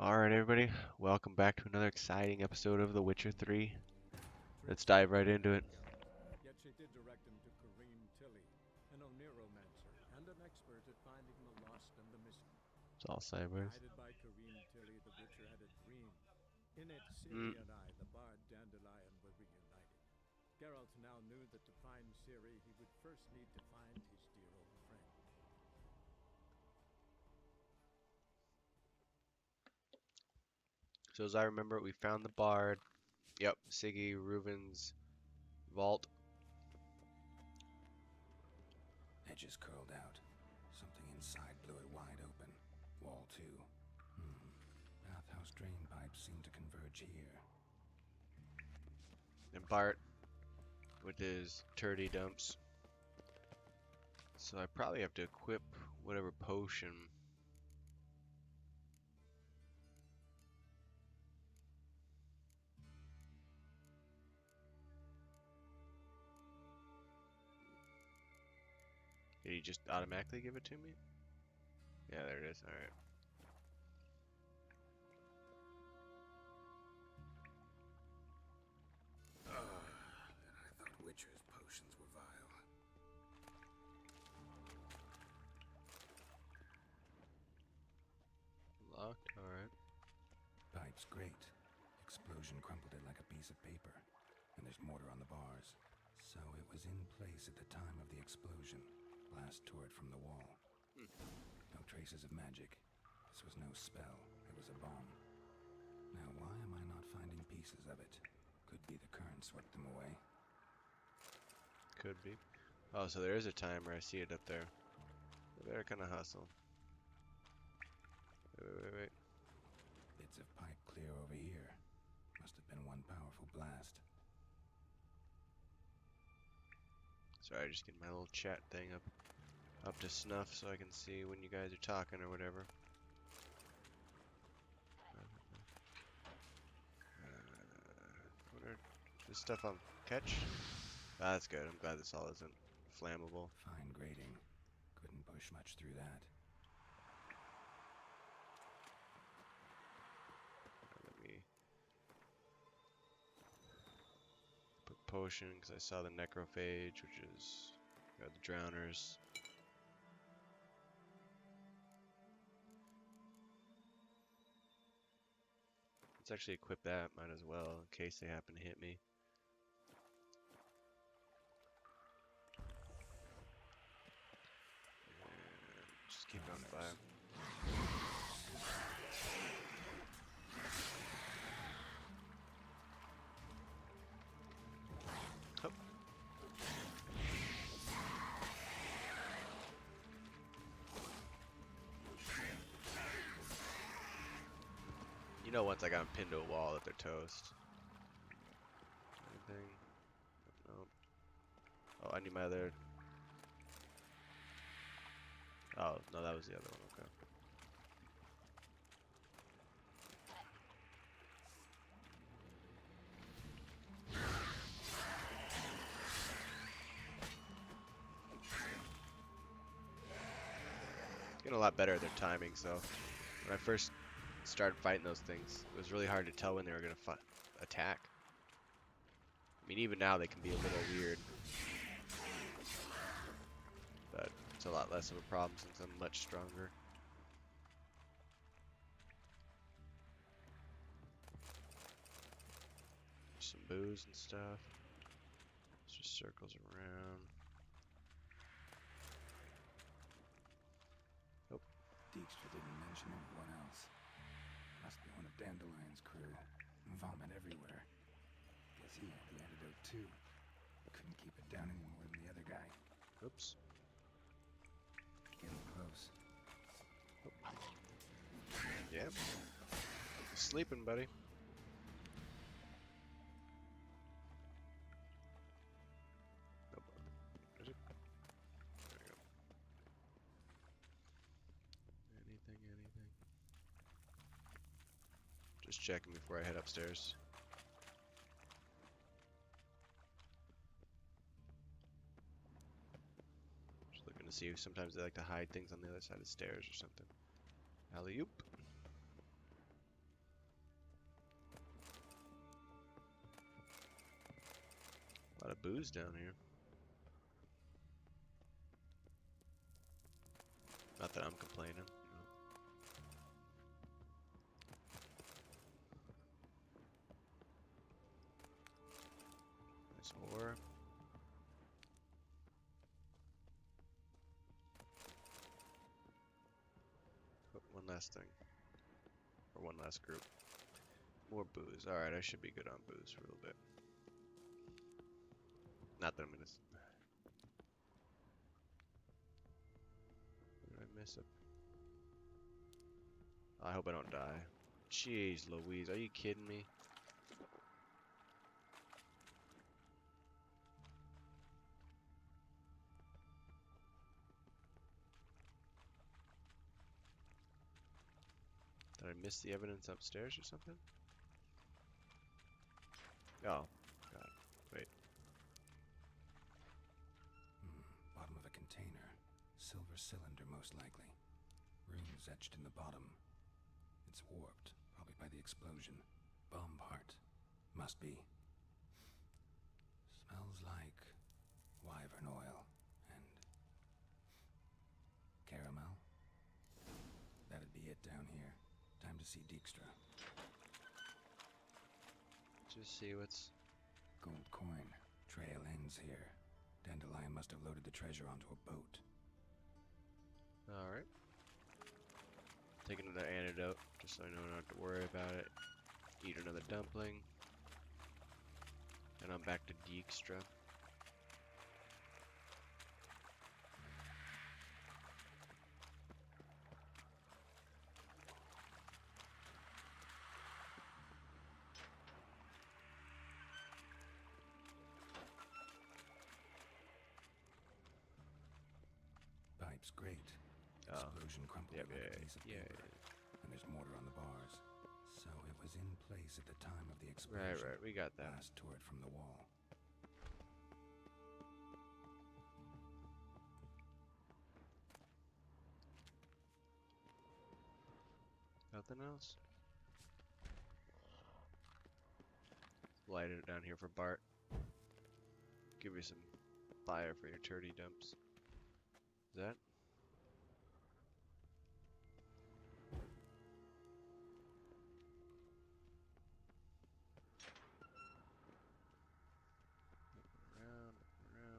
Alright, everybody, welcome back to another exciting episode of The Witcher 3. Let's dive right into it. Yet she did direct him to Kareem Tilly, an Oniromancer and an expert at finding the lost and the missing. It's all sideways. Guided by Kareem Tilly, the Witcher had a dream. In it, Mm. Ciri and I, the bard Dandelion, were reunited. Geralt now knew that to find Ciri, he would first need to find his dear old friend. So as I remember, we found the bard. Yep, Siggy Reuven's vault. Edges curled out. Something inside blew it wide open. Wall too. Bathhouse drain pipes seem to converge here. And Bart with his turdy dumps. So I probably have to equip whatever potion. Did he just automatically give it to me? Yeah, there it is. Alright. I thought Witcher's potions were vile. Locked? Alright. Pipes grate. Explosion crumpled it like a piece of paper. And there's mortar on the bars. So it was in place at the time of the explosion. Blast tore it from the wall. No traces of magic. This was no spell. It was a bomb. Now why am I not finding pieces of it? Could be the current swept them away. Could be. Oh, so there is a timer. I see it up there. We better kind of hustle. Wait. Bits of pipe clear over here. Must have been one powerful blast. Sorry, just getting my little chat thing up to snuff so I can see when you guys are talking or whatever. What are this stuff on catch? Ah, that's good. I'm glad this all isn't flammable. Fine grating. Couldn't push much through that. Let me put potion because I saw the necrophage, which is got the drowners. Let's actually equip that. Might as well in case they happen to hit me. And just keep it on fire. Hup. You know, once I got them pinned to a wall, that they're toast. Anything? Nope. Oh, I need my other. Oh, no, that was the other one. Okay. Getting a lot better at their timing, so when I first started fighting those things, it was really hard to tell when they were going to attack. I mean, even now they can be a little weird, but it's a lot less of a problem since I'm much stronger. Some booze and stuff. It just circles around. Dijkstra didn't mention anyone else. Must be one of Dandelion's crew. Vomit everywhere. Guess he had the antidote too. Couldn't keep it down any more than the other guy. Oops. Getting close. Yep. Sleeping, buddy. Nope. Is it? There we go. Anything? Just checking before I head upstairs. Just looking to see if sometimes they like to hide things on the other side of the stairs or something. Alley-oop. A lot of booze down here. Not that I'm complaining, you know. Nice ore. Oh, one last thing. Or one last group. More booze. Alright, I should be good on booze for a little bit. Not that I'm gonna. What did I miss up? I hope I don't die. Jeez Louise, are you kidding me? Did I miss the evidence upstairs or something? Oh, God. Wait. Bottom of a container. Silver cylinder, most likely. Runes etched in the bottom. It's warped, probably by the explosion. Bomb part. Must be. Smells like wyvern oil and caramel. That'd be it down here. Time to see Dijkstra. Just see what's. Gold coin. Trail ends here. Dandelion must have loaded the treasure onto a boat. Alright. Take another antidote, just so I don't have to worry about it. Eat another dumpling. And I'm back to Dijkstra. Pipe's great. Explosion crumpled it like a piece of paper. And there's mortar on the bars. So it was in place at the time of the explosion. Right, we got that. Last turret from the wall. Nothing else? Light it down here for Bart. Give you some fire for your turdy dumps. Is that? Around.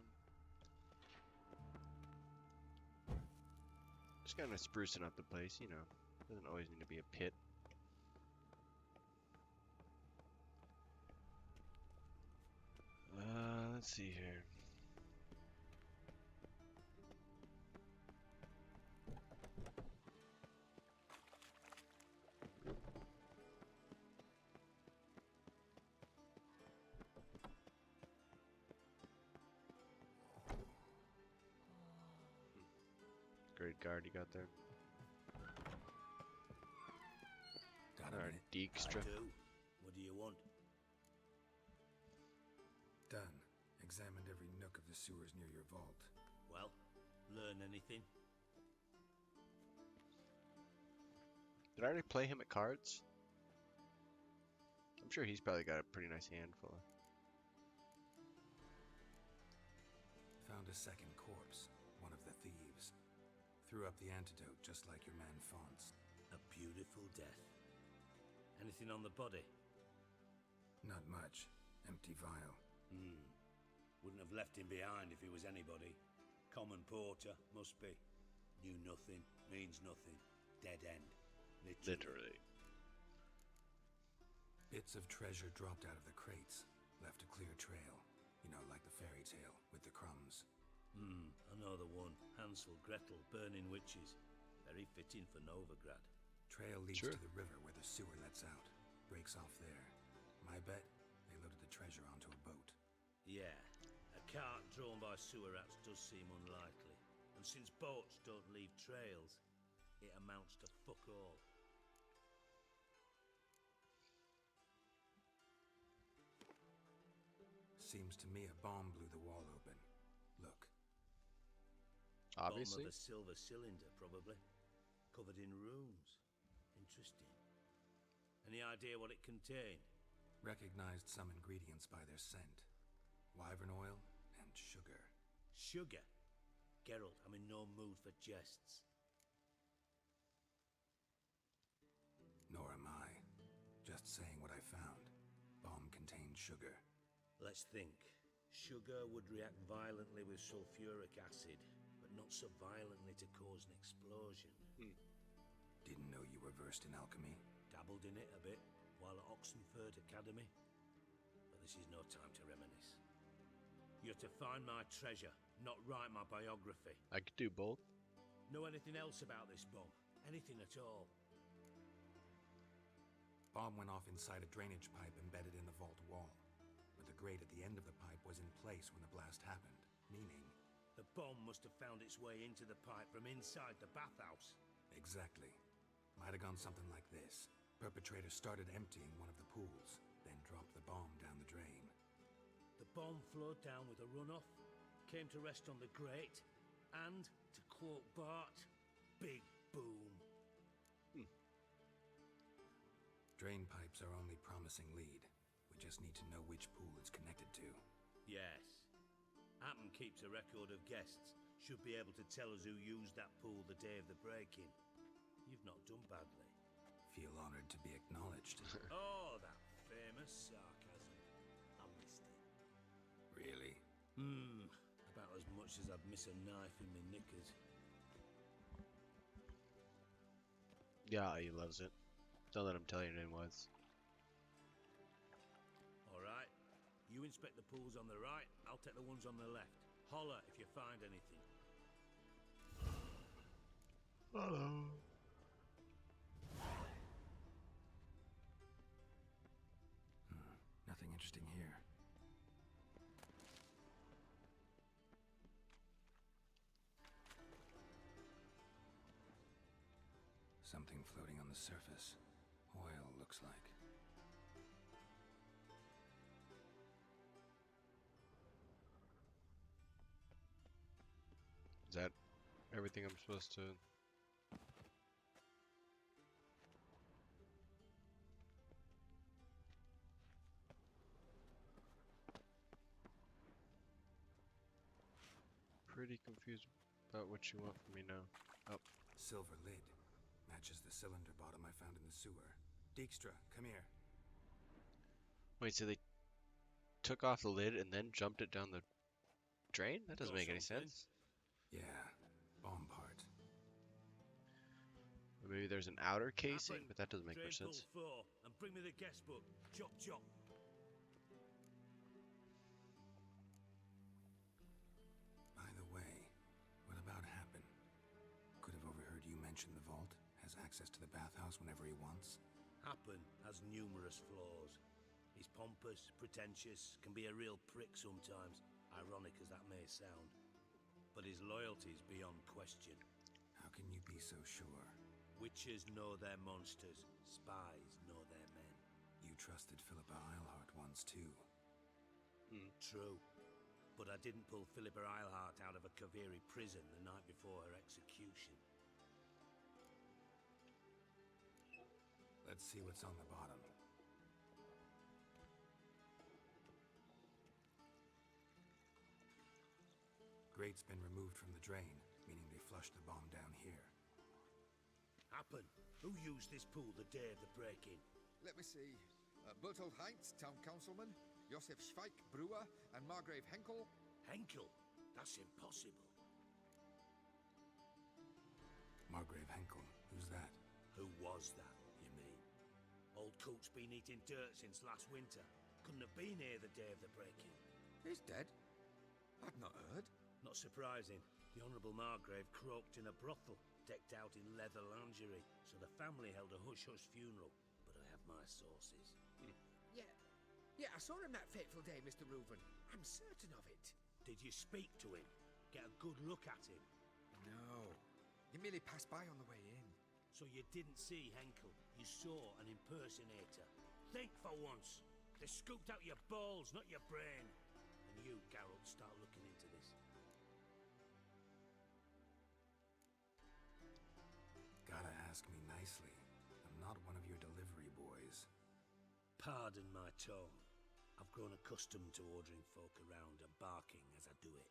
Just kind of sprucing up the place, you know. Doesn't always need to be a pit. Let's see here. Great guard you got there. Got a Alright, minute? Dijkstra. I do. What do you want? Done. Examined every nook of the sewers near your vault. Well, learn anything? Did I already play him at cards? I'm sure he's probably got a pretty nice handful. Found a second corpse. One of the thieves. Threw up the antidote just like your man Fonts. A beautiful death. Anything on the body? Not much. Empty vial. Wouldn't have left him behind if he was anybody. Common porter, must be. Knew nothing, means nothing. Dead end. Literally. Bits of treasure dropped out of the crates. Left a clear trail. You know, like the fairy tale with the crumbs. I know the one. Hansel, Gretel, burning witches. Very fitting for Novigrad. Trail leads Sure. to the river where the sewer lets out. Breaks off there. My bet, they loaded the treasure onto a boat. Yeah, a cart drawn by sewer rats does seem unlikely. And since boats don't leave trails, it amounts to fuck all. Seems to me a bomb blew the wall open. Look. Obviously. Bottom of a silver cylinder, probably. Covered in runes. Interesting. Any idea what it contained? Recognized some ingredients by their scent. wyvern oil, and sugar. Sugar? Geralt, I'm in no mood for jests. Nor am I. Just saying what I found. Bomb contained sugar. Let's think. Sugar would react violently with sulfuric acid, but not so violently to cause an explosion. Didn't know you were versed in alchemy. Dabbled in it a bit while at Oxenford Academy. But this is no time to reminisce. You're to find my treasure, not write my biography. I could do both. Know anything else about this bomb? Anything at all? Bomb went off inside a drainage pipe embedded in the vault wall. But the grate at the end of the pipe was in place when the blast happened, meaning... The bomb must have found its way into the pipe from inside the bathhouse. Exactly. Might have gone something like this. Perpetrator started emptying one of the pools, then dropped the bomb down the drain. The bomb flowed down with a runoff, came to rest on the grate, and, to quote Bart, big boom. Drain pipes are only promising lead. We just need to know which pool it's connected to. Yes. Appen keeps a record of guests. Should be able to tell us who used that pool the day of the break-in. You've not done badly. Feel honored to be acknowledged. Oh, that famous sarcasm. I missed it. Really? About as much as I'd miss a knife in my knickers. Yeah, he loves it. Don't let him tell you your name was. Alright. You inspect the pools on the right, I'll take the ones on the left. Holler if you find anything. Hello. Nothing interesting here. Something floating on the surface. Oil, looks like. Is that everything I'm supposed to... Pretty confused about what you want from me now. Oh, Silver lid. Matches the cylinder bottom I found in the sewer. Dijkstra, come here. wait, so they took off the lid and then jumped it down the drain? That doesn't Got make any something? sense. Yeah, bomb part. Or maybe there's an outer casing, Appen, but that doesn't make much drain sense. pool 4, and bring me the guest book. Chop chop. By the way, what about Happen? Could have overheard you mention the vault. Has access to the bathhouse whenever he wants. Happen has numerous flaws. He's pompous, pretentious, can be a real prick sometimes, ironic as that may sound. But his loyalty's beyond question. How can you be so sure? Witches know their monsters, spies know their men. You trusted Philippa Eilhart once too. True. But I didn't pull Philippa Eilhart out of a Kaviri prison the night before her execution. Let's see what's on the bottom. Grate's been removed from the drain, meaning they flushed the bomb down here. Happen. Who used this pool the day of the break-in? Let me see. Bertold Heinz, town councilman, Josef Schweik, brewer, and Margrave Henkel. Henkel? That's impossible. Margrave Henkel, who's that? Who was that, you mean? Old Coot's been eating dirt since last winter. Couldn't have been here the day of the break-in. He's dead. I'd not heard. Not surprising. The Honourable Margrave croaked in a brothel, decked out in leather lingerie, so the family held a hush-hush funeral. But I have my sources. Yeah, I saw him that fateful day, Mr. Reuven. I'm certain of it. Did you speak to him? Get a good look at him? No. He merely passed by on the way in. So you didn't see Henkel. You saw an impersonator. Think for once. They scooped out your balls, not your brain. And you, Geralt, start looking into this. Gotta ask me nicely. I'm not one of your delivery boys. Pardon my tone. I've grown accustomed to ordering folk around and barking as I do it.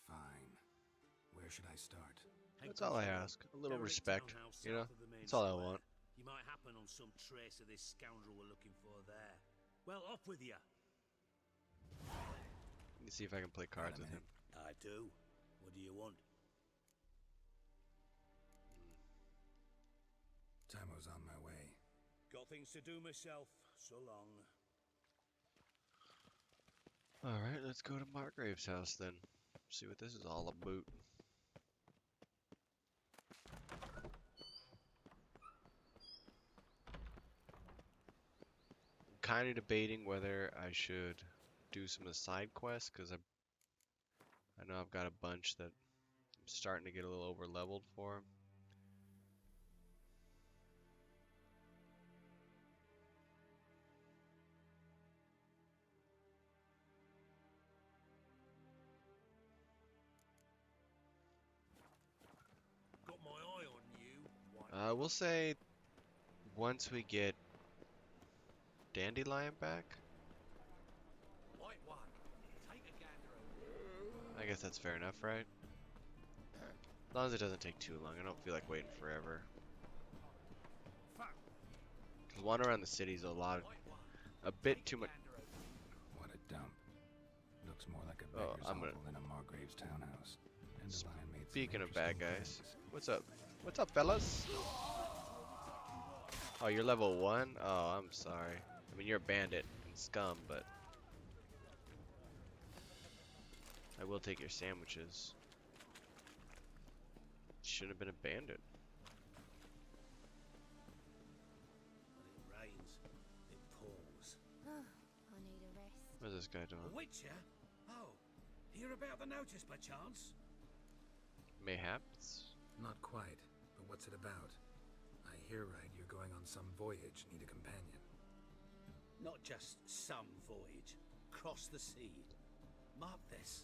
Fine. Where should I start? That's all I ask. A little Derelict respect, townhouse you know? south of the main That's all I square. want. You might happen on some trace of this scoundrel we're looking for there. Well, off with you. Let me see if I can play cards with him. I do. What do you want? Tamo's on my way. Got things to do myself. So long. Alright, let's go to Margrave's house then. See what this is all about. I'm kind of debating whether I should do some of the side quests, because I know I've got a bunch that I'm starting to get a little over leveled for. Got my eye on you. We'll say once we get Dandelion back. White one. Take a gander. I guess that's fair enough, right? As long as it doesn't take too long. I don't feel like waiting forever. Because wandering around the city is a bit too much. What a dump. Looks more like a Oh, beggar's I'm gonna- hovel than a Margrave's townhouse. Dandelion made some Speaking of bad interesting guys, choices. what's up? What's up, fellas? Oh, you're level 1? Oh, I'm sorry. I mean, you're a bandit and scum, but I will take your sandwiches. Shouldn't have been a bandit. When it rains, it pours. I need a rest. What's this guy A doing? witcher? Oh, hear about the notice by chance? Mayhaps? Not quite, but what's it about? I hear right you're going on some voyage, need a companion. Not just some voyage. Cross the sea. Mark this.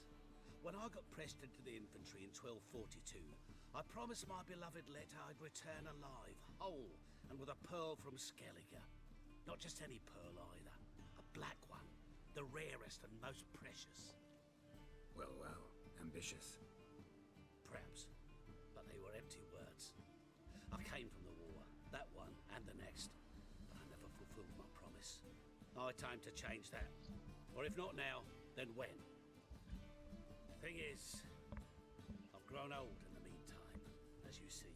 When I got pressed into the infantry in 1242, I promised my beloved Letta I'd return alive, whole, and with a pearl from Skellige. Not just any pearl either. A black one. The rarest and most precious. Well, well, ambitious. Perhaps. But they were empty words. I came from the war. That one and the next. But I never fulfilled my promise. High time to change that. Or if not now, then when? Thing is, I've grown old in the meantime, as you see.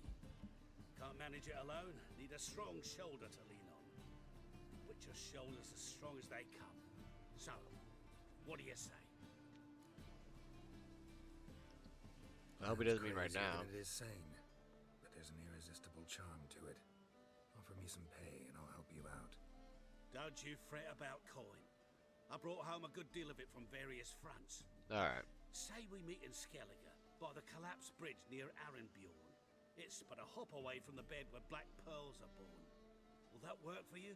Can't manage it alone. Need a strong shoulder to lean on. Witcher's shoulders as strong as they come. So, what do you say? I hope he doesn't mean right Crazier now. than it is sane, but there's an irresistible charm to it. Offer me some pay and I'll help you out. Don't you fret about coin. I brought home a good deal of it from various fronts. Alright. Say we meet in Skellige, by the collapsed bridge near Arenbjorn. It's but a hop away from the bed where black pearls are born. Will that work for you?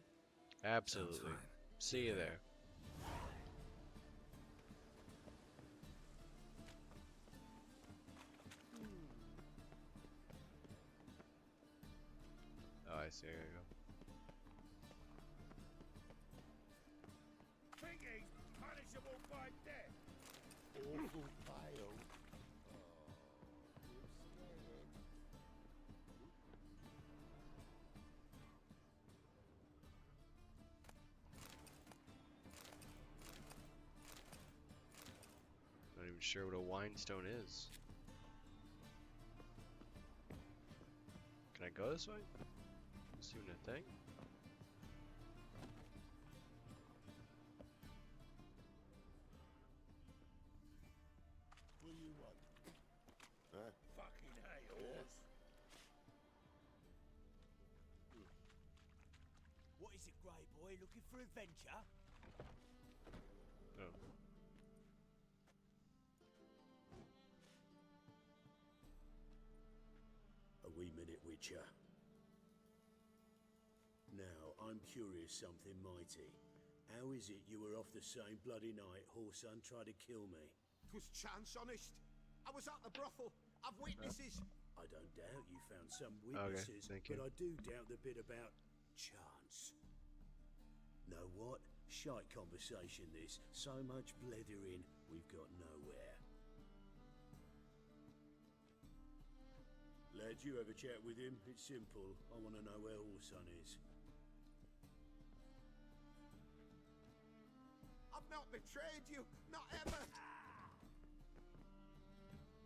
Absolutely. Sounds fine. See you there. Oh, I see. There you go. Think he's punishable by death. Awful fail. Not even sure what a whinstone is. Can I go this way? Is even a thing? What do you want? Huh? Fucking hey, horse. What is it, Grey Boy? Looking for adventure? Oh. A wee minute, Witcher. Now, I'm curious something mighty. How is it you were off the same bloody night Whoreson tried to kill me? 'Twas chance, honest. I was at the brothel. I've witnesses. I don't doubt you found some Okay, witnesses, thank but you. I do doubt the bit about chance. Know what? Shite conversation this. So much blethering, we've got nowhere. Lad, you have a chat with him? It's simple. I want to know where Orson is. I've not betrayed you, not ever.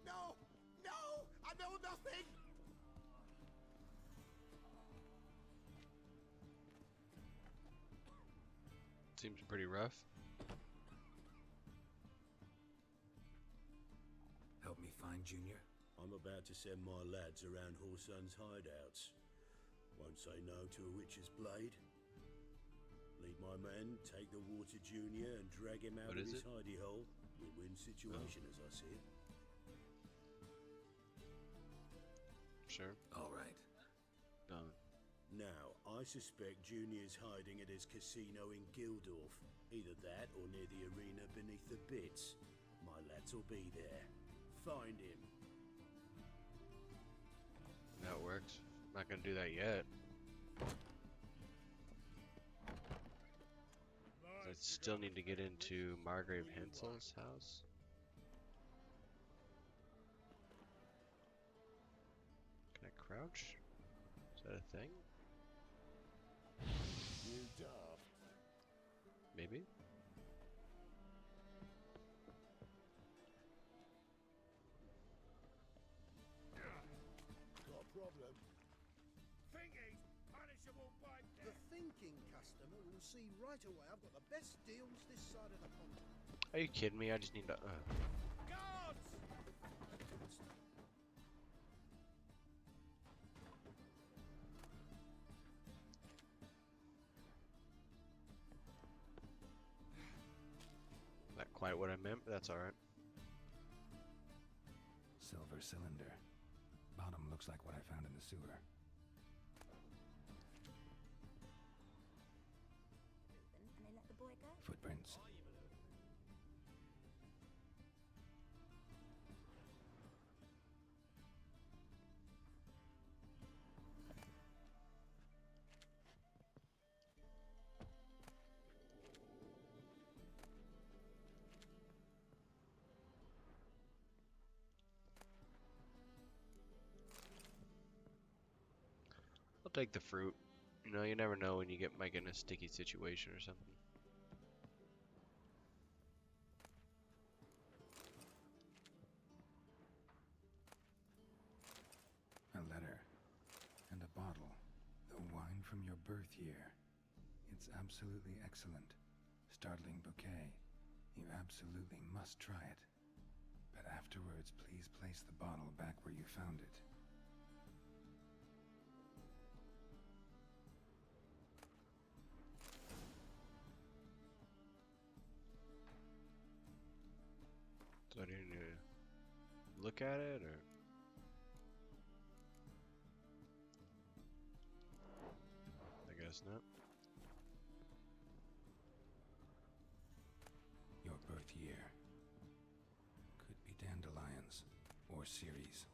No, no, I know nothing. Seems pretty rough. Help me find Junior? I'm about to send my lads around Horson's hideouts. Won't say no to a witch's blade. Lead my men, take the Water Junior and drag him out What of is his it? hidey hole. Win-win situation as I see it. Sure. All right. Now, I suspect Junior's hiding at his casino in Gildorf. Either that or near the arena beneath the bits. My lads will be there. Find him. That works. Not gonna do that yet. I still need to get into Margrave Hensel's house. Can I crouch? Is that a thing? You daft. Maybe? Got a problem. The thinking customer will see right away I've got the best deals this side of the pond. Are you kidding me? I just need to. Not quite what I meant, but that's alright. Silver cylinder. Bottom looks like what I found in the sewer. And they let the boy go? Footprints. I'll take the fruit. You know, you never know when you might get in a sticky situation or something. A letter. And a bottle. The wine from your birth year. It's absolutely excellent. Startling bouquet. You absolutely must try it. But afterwards, please place the bottle back where you found it. So I need to look at it, or? I guess not. Your birth year. Could be dandelions. Or Ceres.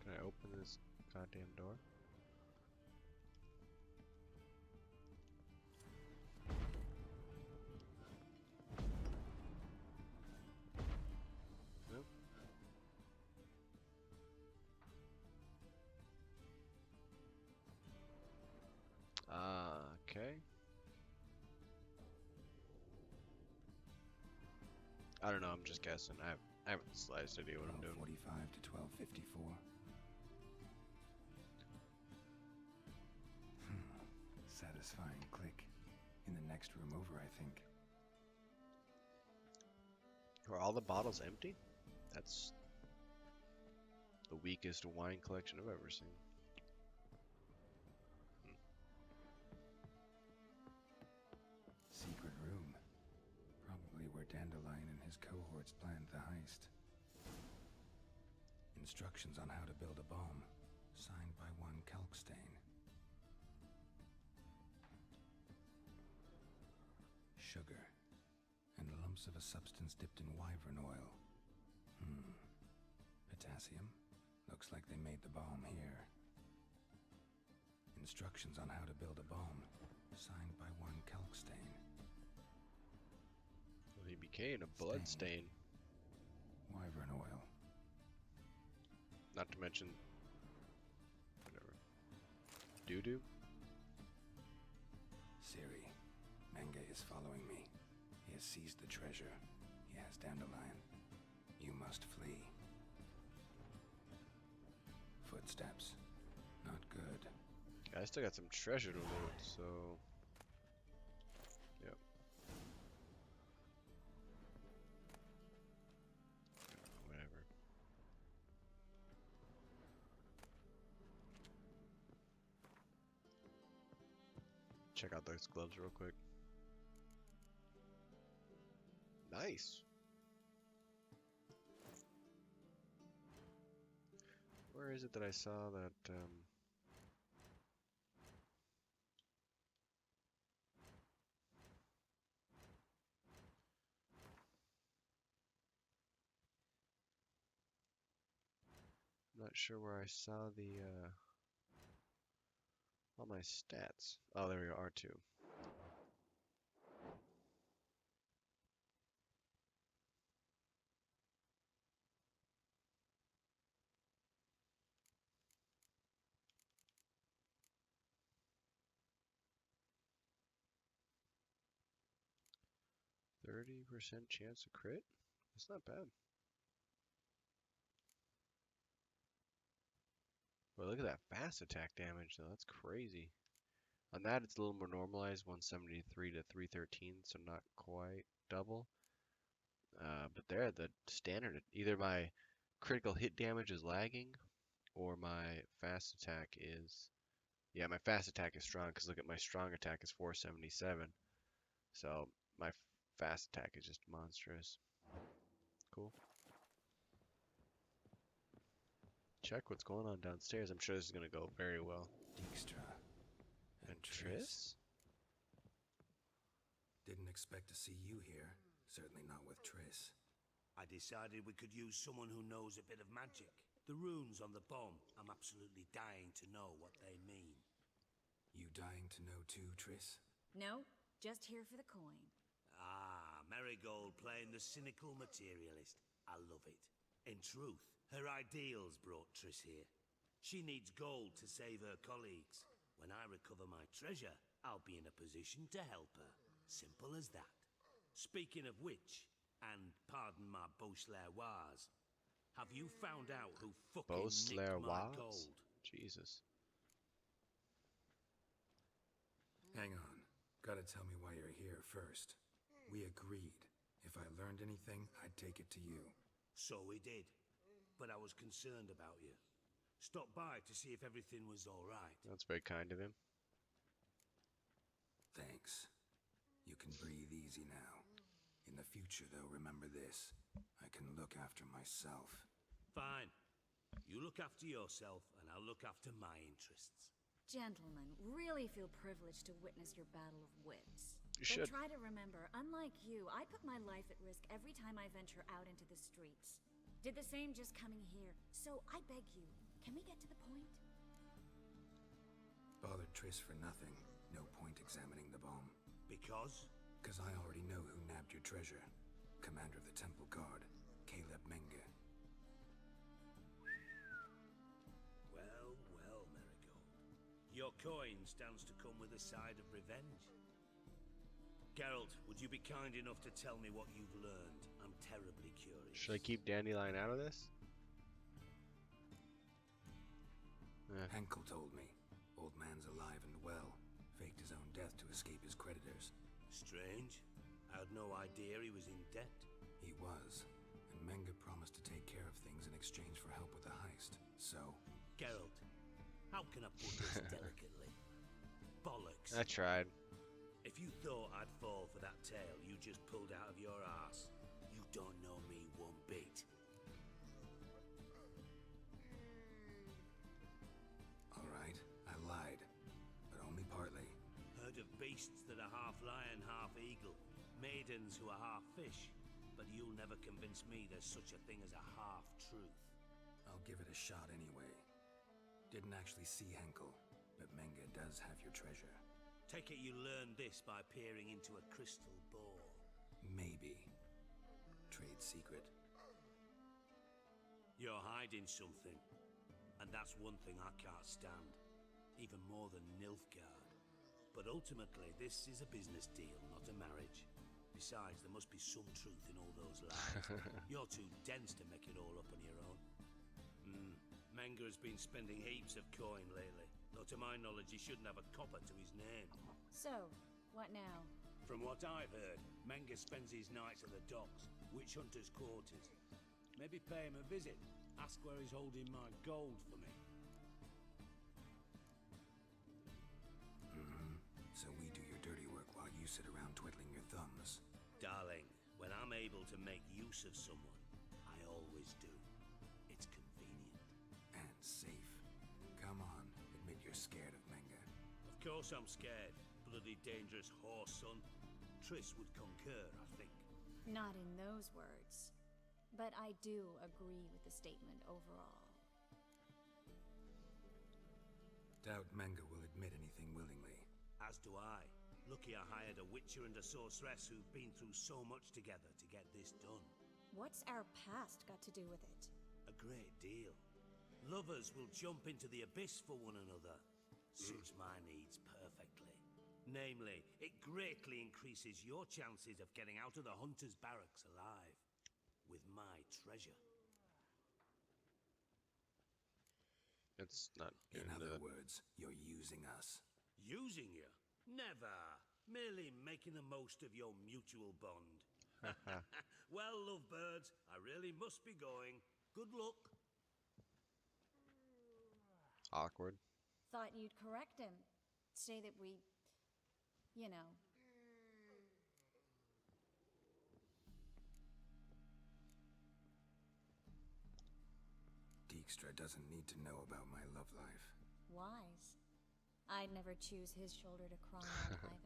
Can I open this goddamn door? Nope. Okay. I don't know, I'm just guessing. I haven't the slightest idea what I'm doing. 1245 to 1254. Satisfying click. In the next room over, I think. Are all the bottles empty? That's the weakest wine collection I've ever seen. Secret room. Probably where Dandelion and his cohorts planned the heist. Instructions on how to build a bomb. Signed by one Kalkstein. Sugar. And lumps of a substance dipped in wyvern oil. Potassium. Looks like they made the bomb here. Instructions on how to build a bomb, signed by one Kalkstain. Well, he became a blood stain. Wyvern oil. Not to mention, whatever. Doo-doo? Ciri, Menge is following me. He has seized the treasure. He has Dandelion. You must flee. Footsteps. Not good. I still got some treasure to loot, so... Yep. Whatever. Check out those gloves real quick. Nice. Where is it that I saw that, I'm not sure where I saw the, all my stats. Oh, there we go, R2. %30 chance of crit? That's not bad. Well, look at that fast attack damage though, that's crazy. On that it's a little more normalized, 173 to 313, so not quite double. But there, the standard, either my critical hit damage is lagging, or my fast attack is... Yeah, my fast attack is strong, because look at my strong attack is 477. So, my fast attack is just monstrous. Cool. Check what's going on downstairs. I'm sure this is going to go very well. Dijkstra. And Triss? Didn't expect to see you here. Certainly not with Triss. I decided we could use someone who knows a bit of magic. The runes on the bomb, I'm absolutely dying to know what they mean. You dying to know too, Triss? No, just here for the coin. Ah, Marigold playing the cynical materialist. I love it. In truth, her ideals brought Triss here. She needs gold to save her colleagues. When I recover my treasure, I'll be in a position to help her. Simple as that. Speaking of which, and pardon my Beauclervois, have you found out who fucking nicked my gold? Jesus. Hang on. Gotta tell me why you're here first. We agreed. If I learned anything, I'd take it to you. So we did. But I was concerned about you. Stopped by to see if everything was alright. That's very kind of him. Thanks. You can breathe easy now. In the future, though, remember this. I can look after myself. Fine. You look after yourself, and I'll look after my interests. Gentlemen, really feel privileged to witness your battle of wits. You should. But try to remember, unlike you, I put my life at risk every time I venture out into the streets. Did the same just coming here. So I beg you, can we get to the point? Bothered Triss for nothing. No point examining the bomb. Because? Because I already know who nabbed your treasure. Commander of the Temple Guard, Caleb Menge. Well, well, Marigold. Your coin stands to come with a side of revenge. Geralt, would you be kind enough to tell me what you've learned? I'm terribly curious. Should I keep Dandelion out of this? Henkel told me. Old man's alive and well. Faked his own death to escape his creditors. Strange. I had no idea he was in debt. He was. And Menge promised to take care of things in exchange for help with the heist. So... Geralt, how can I put this delicately? Bollocks. I tried. If you thought I'd fall for that tale you just pulled out of your arse, you don't know me one bit. Alright, I lied. But only partly. Heard of beasts that are half lion, half eagle. Maidens who are half fish. But you'll never convince me there's such a thing as a half-truth. I'll give it a shot anyway. Didn't actually see Henkel, but Menga does have your treasure. Take it you learned this by peering into a crystal ball. Maybe. Trade secret. You're hiding something. And that's one thing I can't stand. Even more than Nilfgaard. But ultimately, this is a business deal, not a marriage. Besides, there must be some truth in all those lies. You're too dense to make it all up on your own. Menga has been spending heaps of coin lately. Though to my knowledge, he shouldn't have a copper to his name. So, what now? From what I've heard, Menga spends his nights at the docks, witch hunters' quarters. Maybe pay him a visit. Ask where he's holding my gold for me. So we do your dirty work while you sit around twiddling your thumbs. Darling, when I'm able to make use of someone, I always do. It's convenient. And safe. Come on, admit you're scared of Menga. Of course I'm scared. Bloody dangerous horse, son. Triss would concur, I think. Not in those words. But I do agree with the statement overall. Doubt Menga will admit anything willingly. As do I. Lucky I hired a witcher and a sorceress who've been through so much together to get this done. What's our past got to do with it? A great deal. Lovers will jump into the abyss for one another. Suits my needs perfectly. Namely, it greatly increases your chances of getting out of the hunter's barracks alive. With my treasure. It's not In good. other words, you're using us. Using you? Never. Merely making the most of your mutual bond. Well, lovebirds, I really must be going. Good luck. Awkward. Thought you'd correct him. Say that we, you know. Dijkstra doesn't need to know about my love life. Wise. I'd never choose his shoulder to cry on either.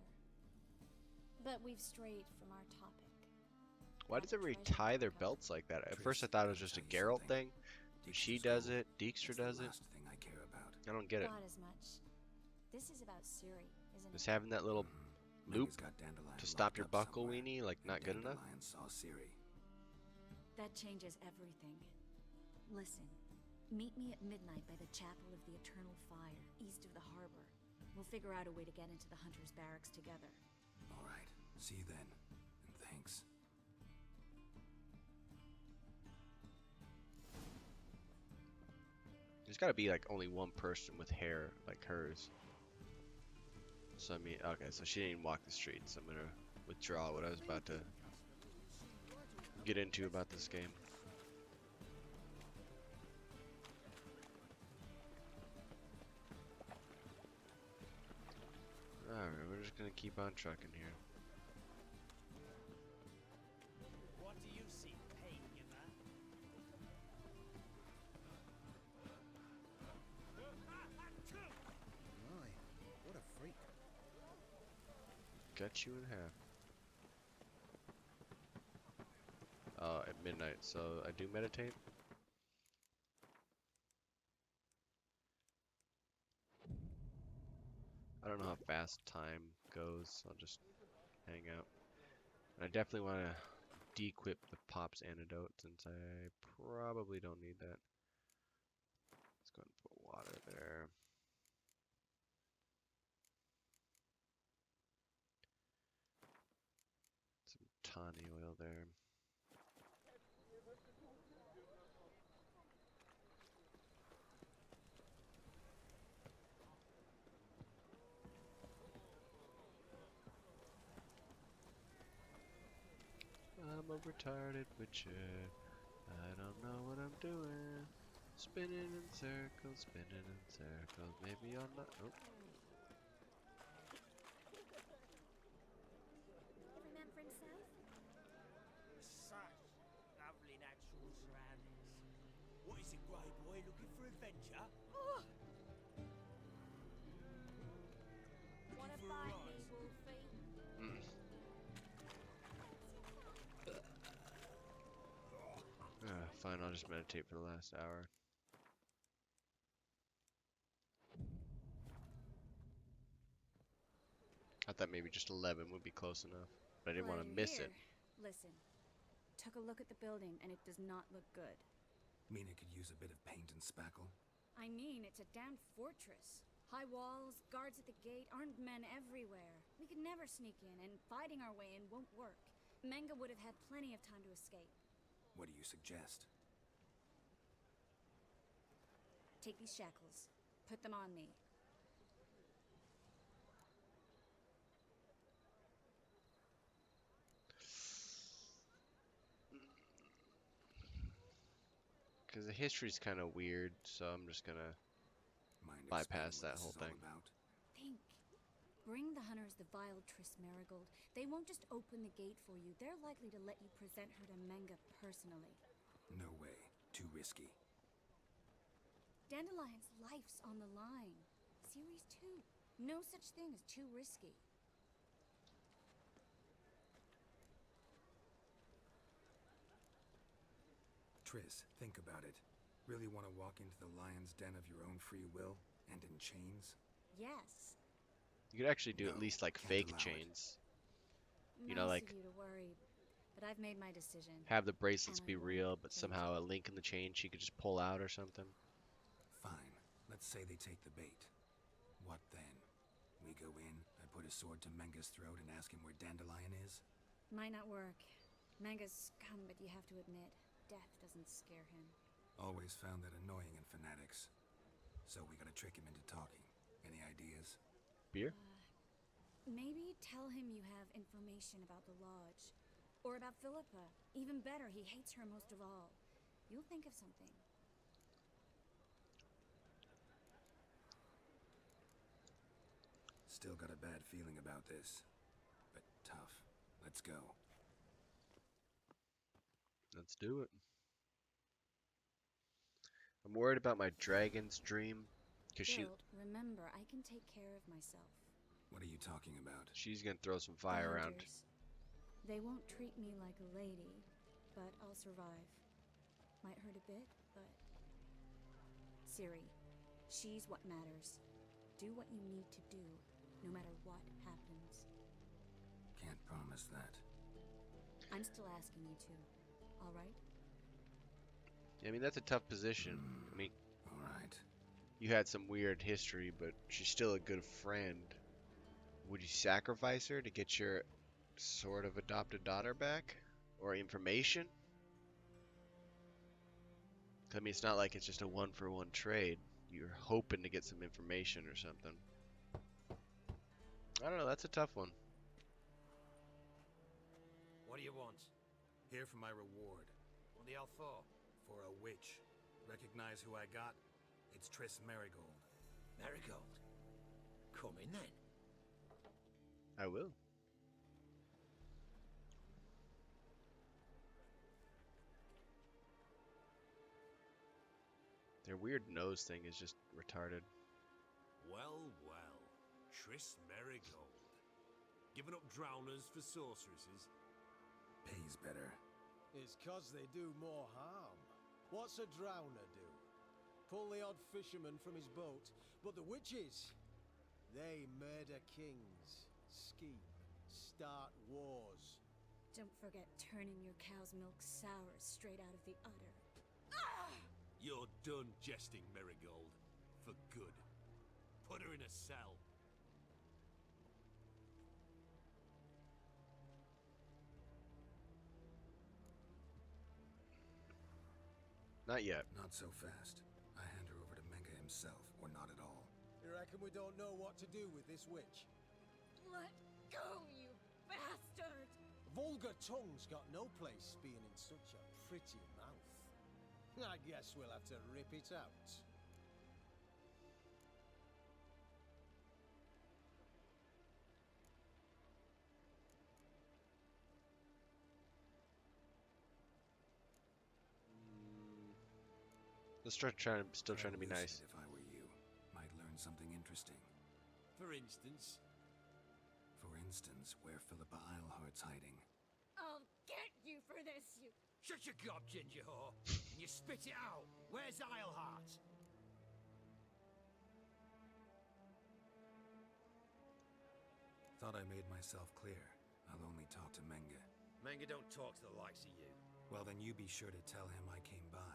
But we've strayed from our topic. Why does everybody tie their belts like that? At first I thought it was just a Geralt thing. She does it, Dijkstra does it. Last thing I care about. I don't get it. Not as much. This is about Ciri, isn't Just it? having that little loop Menga's got Dandelion to stop locked your up buckle somewhere, weenie, like, and not good enough? Dandelion saw Ciri. That changes everything. Listen, meet me at midnight by the Chapel of the Eternal Fire, east of the harbor. We'll figure out a way to get into the Hunter's Barracks together. All right. See you then. And thanks. There's gotta be like only one person with hair like hers. So I mean, okay, so she didn't even walk the streets. I'm gonna withdraw what I was about to get into about this game. Alright, we're just gonna keep on trucking here. What do you see, pagan man? My, what a freak. Cut you in half. At midnight, so I do meditate. I don't know how fast time goes, so I'll just hang out. And I definitely want to de-equip the Pop's antidote since I probably don't need that. Let's go ahead and put water there. Some tawny oil there. I'm a retarded witcher. I don't know what I'm doing. Spinning in circles, spinning in circles. Maybe I'm not. Oh. Remember himself? Such lovely natural surroundings. What is it, Grey Boy? Looking for adventure? Wanna for a fight rise? me, Wolfie? Fine, I'll just meditate for the last hour. thought maybe just 11 would be close enough, but I didn't want to Glad miss you're it. here. Listen, took a look at the building and it does not look good. Mean it could use a bit of paint and spackle? I mean, it's a damn fortress. High walls, guards at the gate, armed men everywhere. We could never sneak in, and fighting our way in won't work. Menge would have had plenty of time to escape. What do you suggest? Take these shackles. Put them on me. Because the history's kind of weird, so I'm just gonna Mind bypass explaining what that this whole is all thing. about? Think. Bring the hunters the vile Triss Marigold. They won't just open the gate for you. They're likely to let you present her to Menge personally. No way. Too risky. Dandelion's life's on the line. Series 2. No such thing as too risky. Triss, think about it. Really want to walk into the lion's den of your own free will and in chains? Yes. You could actually do at No, least like can't fake allow it. chains. You Nice know, like of you to worry, but I've made my decision. have the bracelets And I be won't real, but change somehow it. a link in the chain she could just pull out or something. Fine. Let's say they take the bait. What then? We go in, I put a sword to Menge's throat and ask him where Dandelion is? Might not work. Manga's scum, but you have to admit, death doesn't scare him. Always found that annoying in fanatics. So we gotta trick him into talking. Any ideas? Beer? Maybe tell him you have information about the lodge. Or about Philippa. Even better, he hates her most of all. You'll think of something. Still got a bad feeling about this. But tough. Let's go. Let's do it. I'm worried about my dragon's dream, because Geralt, remember, I can take care of myself. What are you talking about? she's gonna throw some The fire around. hunters. They won't treat me like a lady, but I'll survive. Might hurt a bit, but... Ciri, she's what matters. Do what you need to do, no matter what happens. Can't promise that. I'm still asking you to, alright? I mean, that's a tough position. I mean, Alright. you had some weird history, but she's still a good friend. Would you sacrifice her to get your sort of adopted daughter back? Or information? 'Cause, I mean, it's not like it's just a one-for-one trade. You're hoping to get some information or something. I don't know, that's a tough one. What do you want? Here for my reward. What the hell for? For a witch. Recognize who I got? It's Triss Marigold. Marigold. Come in then. I will. Their weird nose thing is just retarded. Well, well. Triss Marigold. Giving up drowners for sorceresses? Pays better. It's 'cause they do more harm. What's a drowner do? Pull the odd fisherman from his boat. But the witches, they murder kings, scheme, start wars. Don't forget turning your cow's milk sour straight out of the udder. You're done jesting, Marigold. For good. Put her in a cell. Not yet. Not so fast. I hand her over to Menge himself, or not at all. You reckon we don't know what to do with this witch? Let go, you bastard! Vulgar tongue's got no place being in such a pretty mouth. I guess we'll have to rip it out. Let's try trying, still trying to be Lucid, nice. If I were you, might learn something interesting. For instance, For instance, where Philippa Eilhart's hiding. I'll get you for this, you... Shut your gob, ginger whore. And you spit it out. Where's Eilhart? Thought I I made myself clear. I'll only talk to Menge. Menge don't talk to the likes of you. Well, then you be sure to tell him I came by.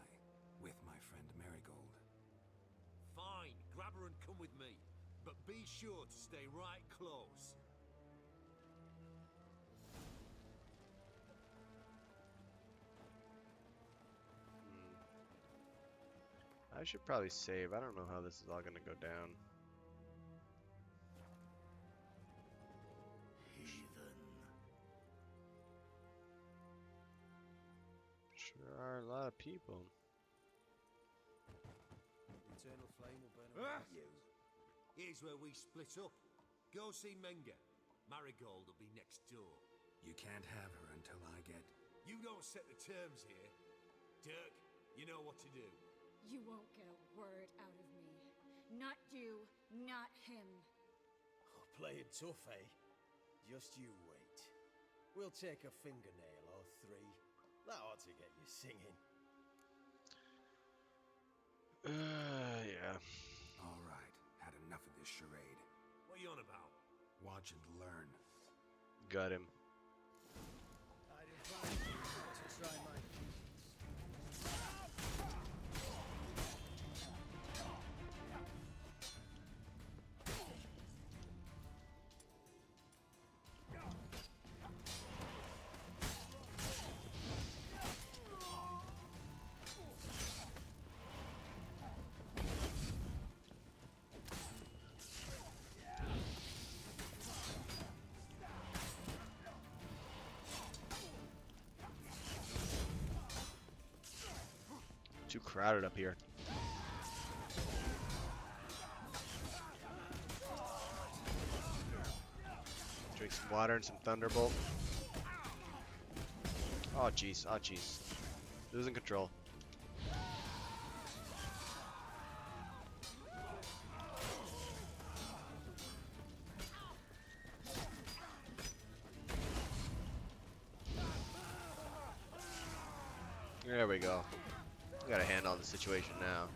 With my friend Marigold. Fine, grab her and come with me. But be sure to stay right close. I should probably save. I don't know how this is all gonna go down. Sure are a lot of people. Eternal flame will burn Ah! away you. Here's where we split up. Go see Menge. Marigold will be next door. You can't have her until I get... You don't set the terms here. Dirk, you know what to do. You won't get a word out of me. Not you, not him. Oh, playing tough, eh? Just you wait. We'll take a fingernail or three. That ought to get you singing. Yeah. All right, had enough of this charade. What are you on about? Watch and learn. Got him. I'd advise you to try my Too crowded up here. Drink some water and some thunderbolt. Oh jeez, oh jeez. Losing control. There we go. We gotta handle the situation now.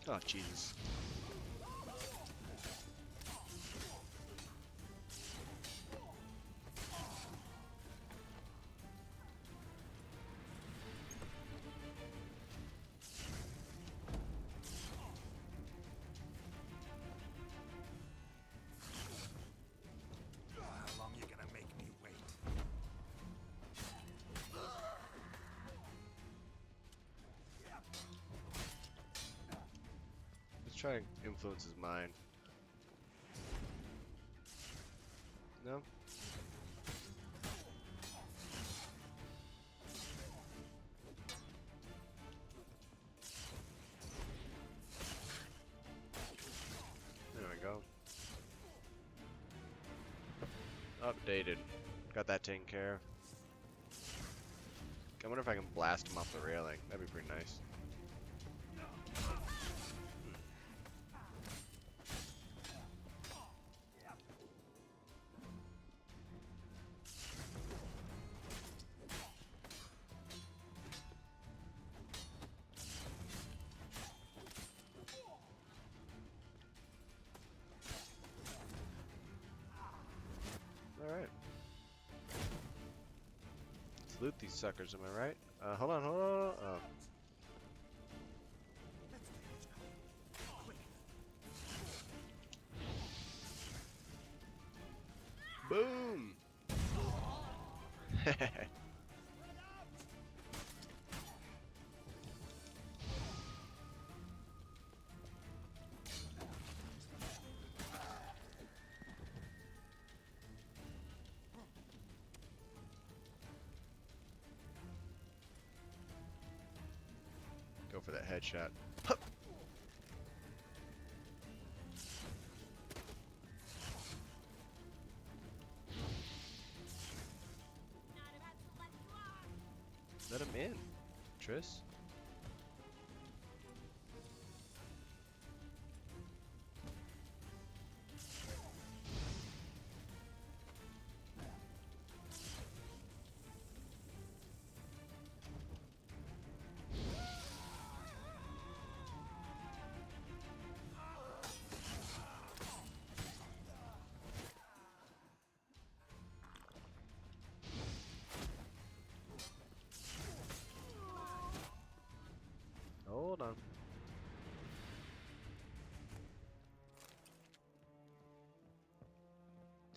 Oh, Jesus. How long you gonna make me wait? Let's try and influence his mind. No? There we go. Updated. Got that taken care of. I wonder if I can blast him off the railing. That'd be pretty nice. Alright. Let's loot these suckers, am I right? Hold on, hold on. Oh. Boom! Go for that headshot. Hup. Let him in, Triss.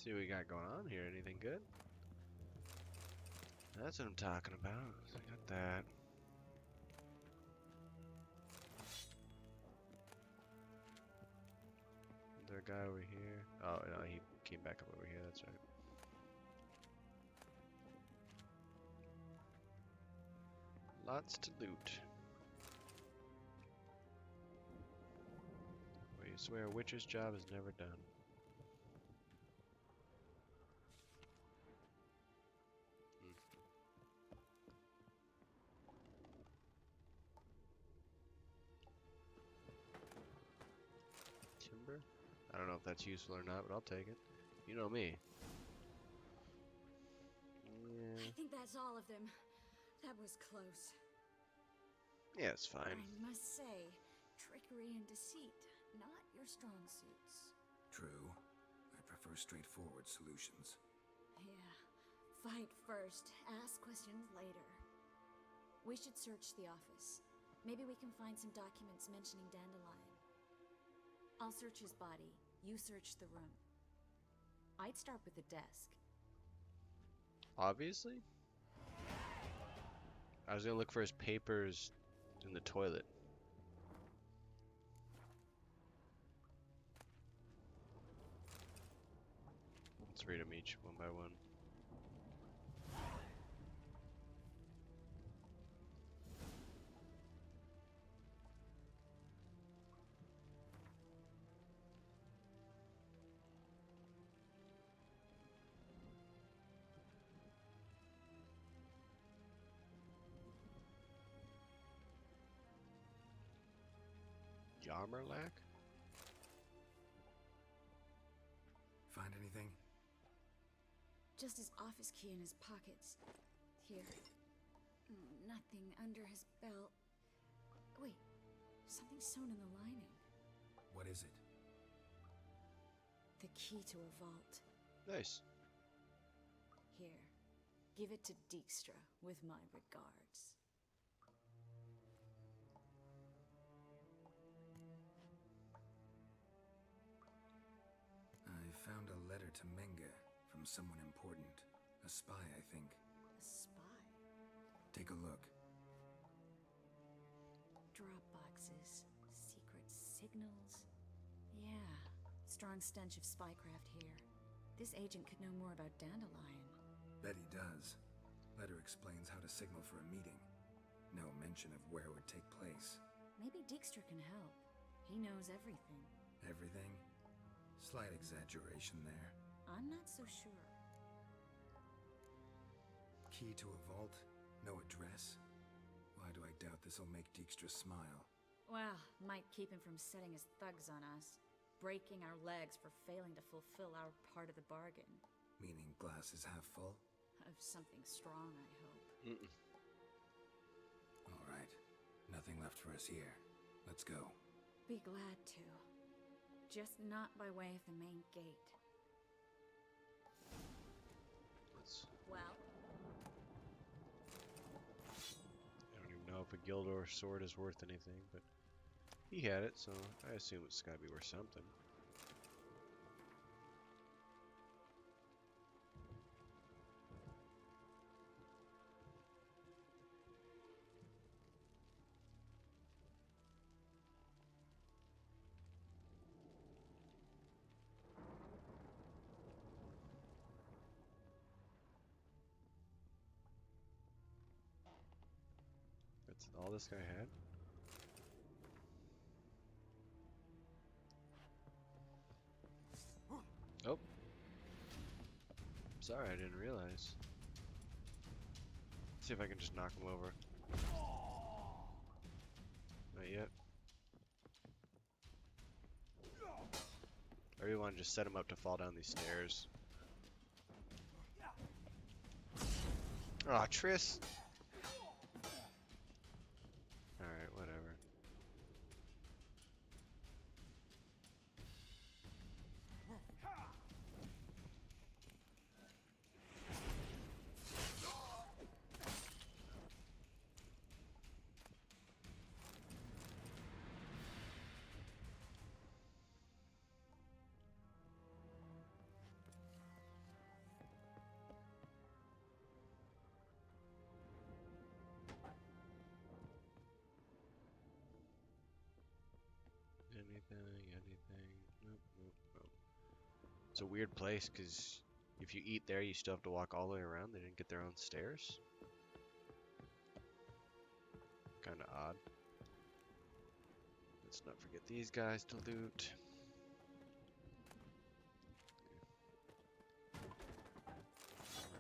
See what we got going on here. Anything good? That's what I'm talking about. I got that. Is there a guy over here? Oh, no, he came back up over here. That's right. Lots to loot. Well, you swear a witcher's job is never done. Timber? I don't know if that's useful or not, but I'll take it. You know me. Yeah, I think that's all of them. That was close. yeah, it's fine. I must say, trickery and deceit, not your strong suits. True. I prefer straightforward solutions. Yeah. Fight first, ask questions later. We should search the office. Maybe we can find some documents mentioning Dandelion. I'll search his body. You search the room. I'd start with the desk. Obviously? I was gonna look for his papers in the toilet. Let's read them each one by one. Yarmerlack? Find anything? Just his office key in his pockets. Here. Nothing under his belt. Wait, something's sewn in the lining. What is it? The key to a vault. Nice. Here. Give it to Dijkstra with my regards. I found a letter to Menge from someone important. A spy, I think. A spy? Take a look. Drop boxes. Secret signals. Yeah. Strong stench of spycraft here. This agent could know more about Dandelion. Bet he does. Letter explains how to signal for a meeting. No mention of where it would take place. Maybe Dijkstra can help. He knows everything. Everything? Slight exaggeration there. I'm not so sure. Key to a vault? No address? Why do I doubt this'll make Dijkstra smile? Well, might keep him from setting his thugs on us. Breaking our legs for failing to fulfill our part of the bargain. Meaning glass is half full? Of something strong, I hope. All right. Nothing left for us here. Let's go. Be glad to. Just not by way of the main gate. Let's, Well, I don't even know if a Gildor sword is worth anything, but he had it, so I assume it's gotta be worth something. That's all this guy had? Oh. Sorry, I didn't realize. See if I can just knock him over. Not yet. I really want to just set him up to fall down these stairs. Aw, Triss! Alright, whatever. anything? Nope, nope, nope. It's a weird place because if you eat there, you still have to walk all the way around. They didn't get their own stairs. Kind of odd. Let's not forget these guys to loot.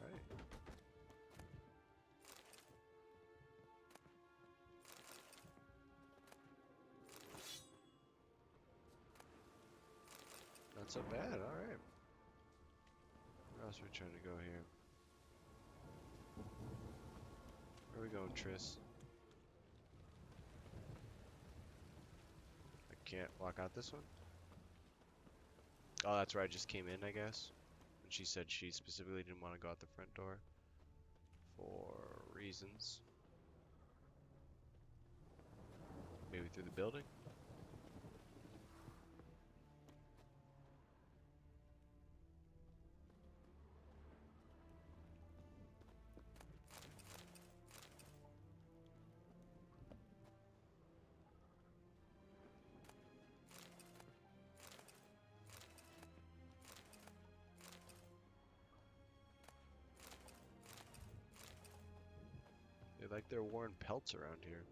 Alright. Not so bad, alright. Where else are we trying to go here? Where are we going, Triss? I can't walk out this one? Oh, that's where I just came in, I guess. And she said she specifically didn't want to go out the front door. For reasons. Maybe through the building? They like their worn pelts around here.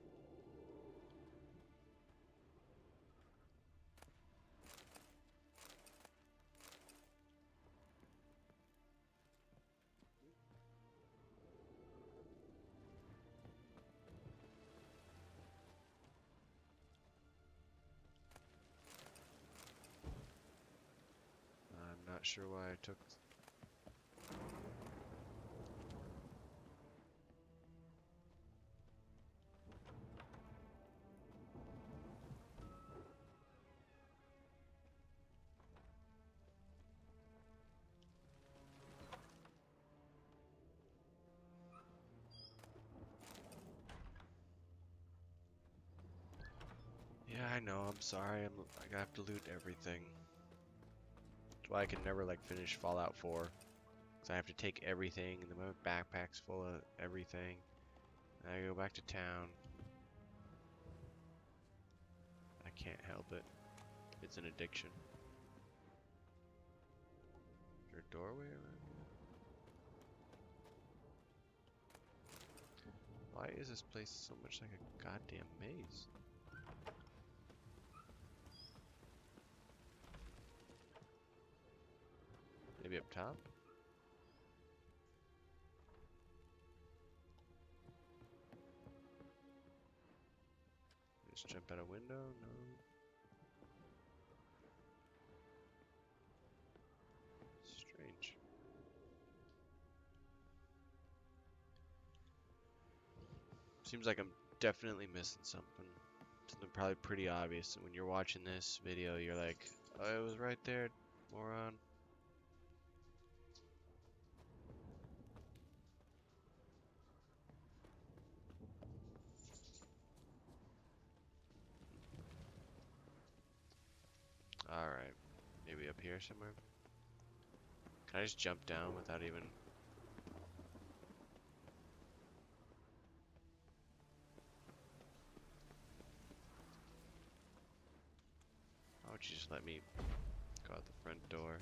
I'm not sure why I took... Yeah, I know, I'm sorry, I have to loot everything. That's why I can never like finish Fallout 4. Cause I have to take everything, and then my backpack's full of everything. And I go back to town. I can't help it. It's an addiction. Is there a doorway around here? Why is this place so much like a goddamn maze? Maybe up top? Just jump out a window? No. Strange. Seems like I'm definitely missing something. Something probably pretty obvious. And when you're watching this video, you're like, oh, it was right there, moron. Alright. Maybe up here somewhere? Can I just jump down without even... Why would you just let me go out the front door?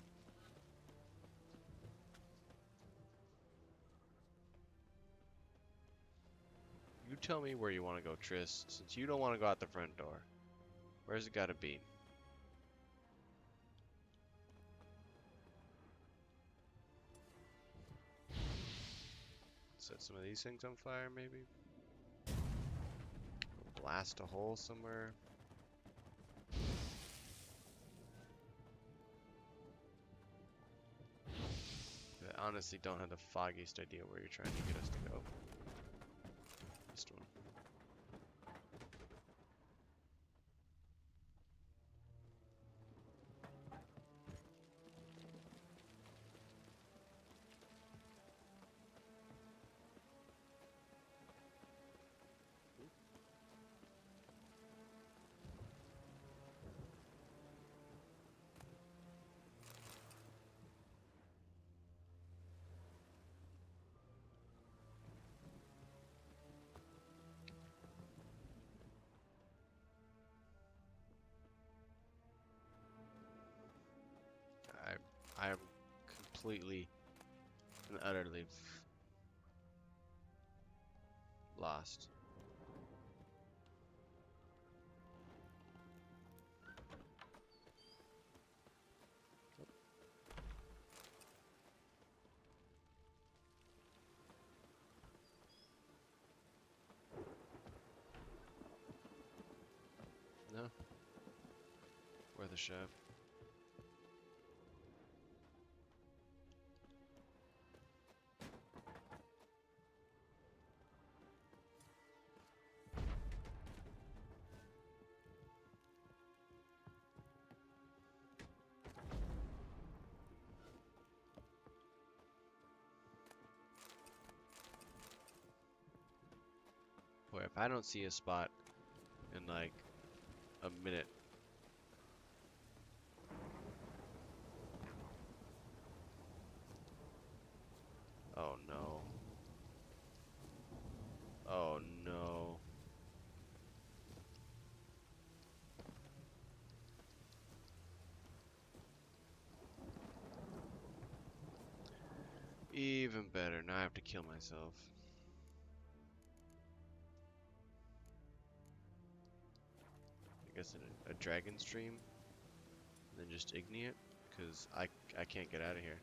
You tell me where you want to go, Triss, since you don't want to go out the front door. Where's it gotta be? Set some of these things on fire, maybe? Blast a hole somewhere? I honestly don't have the foggiest idea where you're trying to get us to go. Missed one. I am completely and utterly lost. No. Worth a shot. Boy, if I don't see a spot in like a minute. Oh no. Oh no. Even better. Now I have to kill myself. I guess a dragon stream, and then just igni it, because I can't get out of here.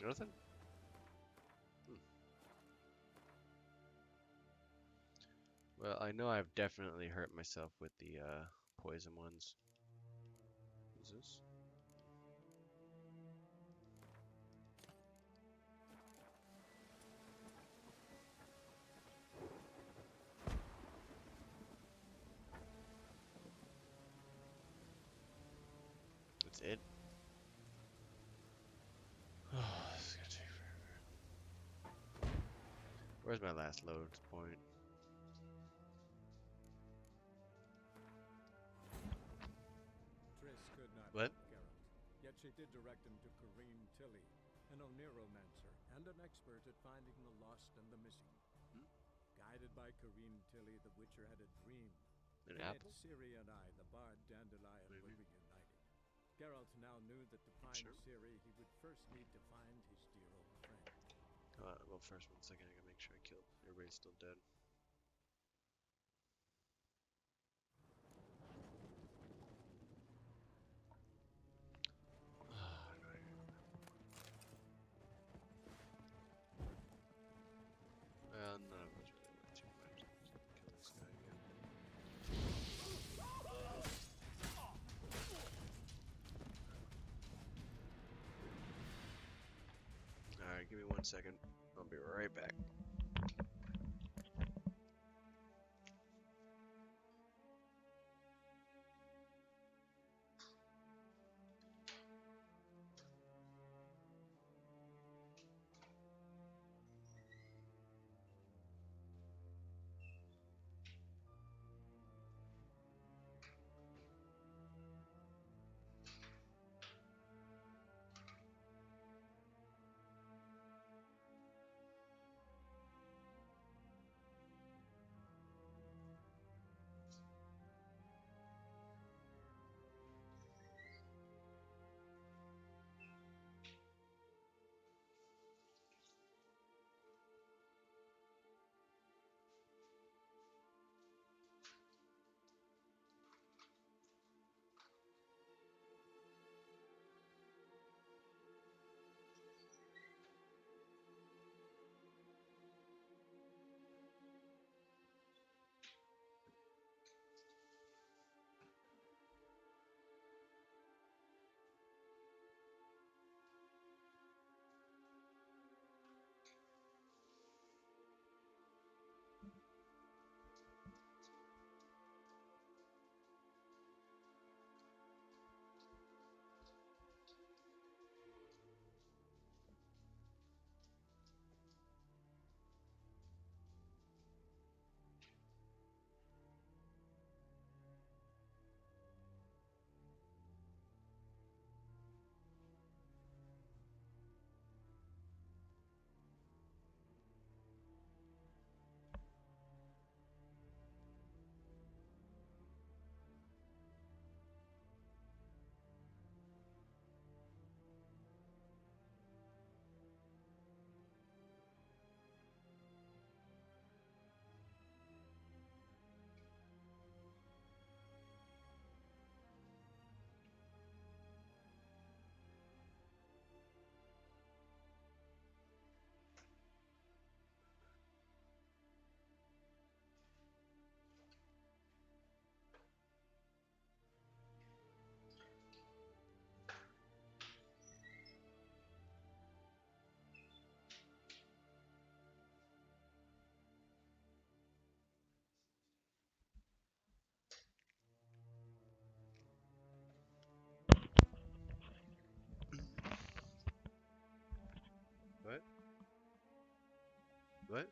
Nothing? Well, I know I've definitely hurt myself with the poison ones. What's this? That's it? Oh, this is gonna take forever. Where's my last load point? Triss could not What? help Geralt, yet she did direct him to Corrine Tilly, an Oniromancer and an expert at finding the lost and the missing. Guided by Corrine Tilly, the Witcher had a dream. An that apple? Ciri and I, the bard Dandelion, were Maybe. reunited. Geralt now knew that to find Sure. Ciri, he would first need to find his dear old friend. Well, first 1 second, I gotta make sure I killed. Everybody's still dead. Well, none of us really went too much. Kill this guy again. Alright, give me 1 second. I'll be right back. What?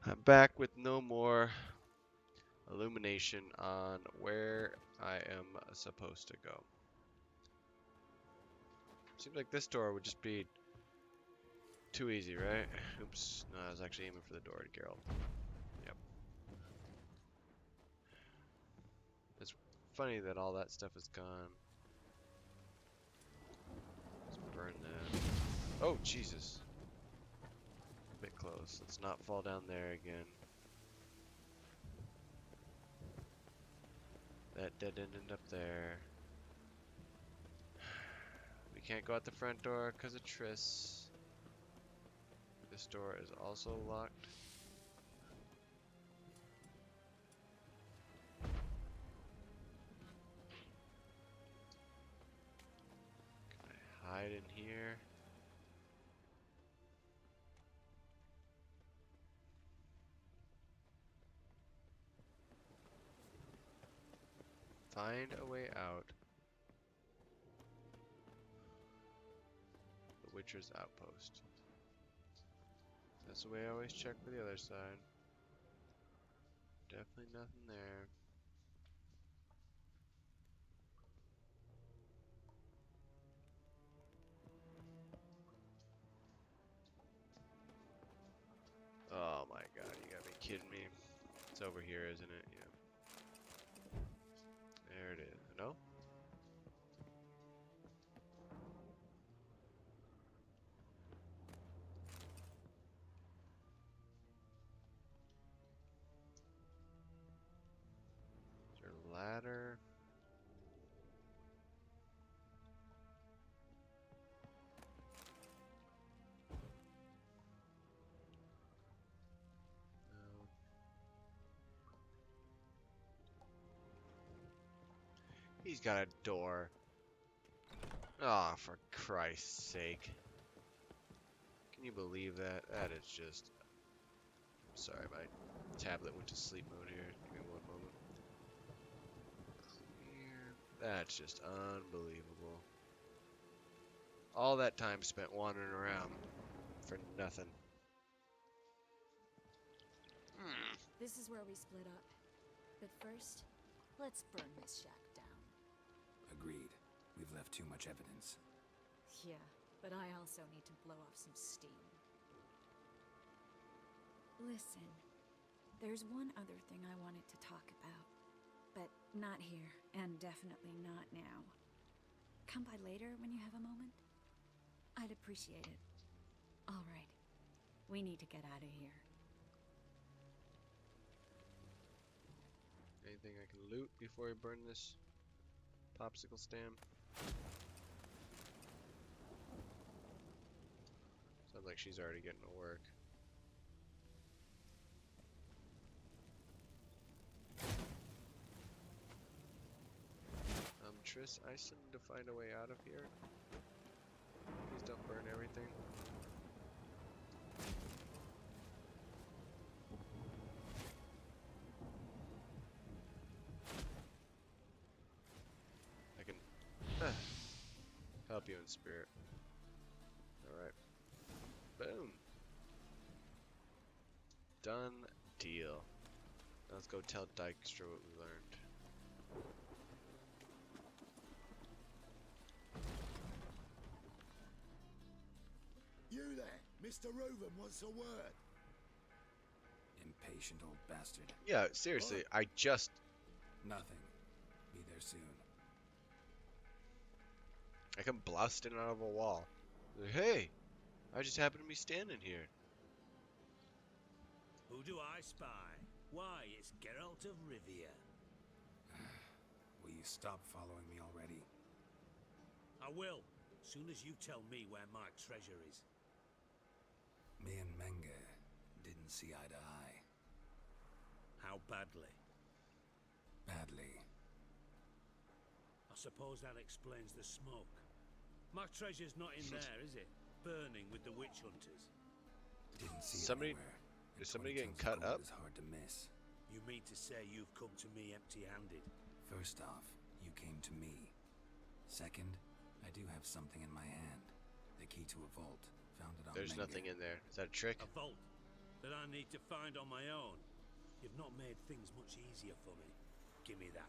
I'm back with no more illumination on where I am supposed to go. Seems like this door would just be too easy, right? Oops. No, I was actually aiming for the door to Geralt. Yep. It's funny that all that stuff is gone. Let's burn that. Oh, Jesus. A bit close. Let's not fall down there again. That dead ended up there. We can't go out the front door because of Triss. This door is also locked. Can I hide in here? Find a way out. The Witcher's Outpost. That's the way I always check for the other side. Definitely nothing there. Oh my god, you gotta be kidding me. It's over here, isn't it? Yeah. There it is. No? Is there a ladder? No. He's got a door. Oh, for Christ's sake. Can you believe that? That is just... Sorry, my tablet went to sleep mode here. Give me one moment. Clear. That's just unbelievable. All that time spent wandering around for nothing. This is where we split up. But first, let's burn this shack down. Agreed. We've left too much evidence. Yeah, but I also need to blow off some steam. Listen, there's one other thing I wanted to talk about. But not here, and definitely not now. Come by later when you have a moment? I'd appreciate it. All right. We need to get out of here. Anything I can loot before I burn this popsicle stand? Sounds like she's already getting to work. Triss, I still need to find a way out of here. Please don't burn everything. I can help you in spirit. Alright. Boom. Done deal. Let's go tell Dijkstra what we learned. Mr. Reuven wants a word. Impatient old bastard. Yeah, seriously, I just... Nothing. Be there soon. I come blasting out of a wall. Like, hey, I just happen to be standing here. Who do I spy? Why, it's Geralt of Rivia. Will you stop following me already? I will, soon as you tell me where my treasure is. Me and Menge didn't see eye to eye. How badly? Badly. I suppose that explains the smoke. My treasure's not in there, is it? Burning with the witch hunters. Didn't see Somebody- it anywhere. is somebody 20 getting tons cut of gold up? is hard to miss. You mean to say you've come to me empty-handed? First off, you came to me. Second, I do have something in my hand. The key to a vault. Found it on There's Menge. nothing in there. Is that a trick? A vault that I need to find on my own. You've not made things much easier for me. Give me that.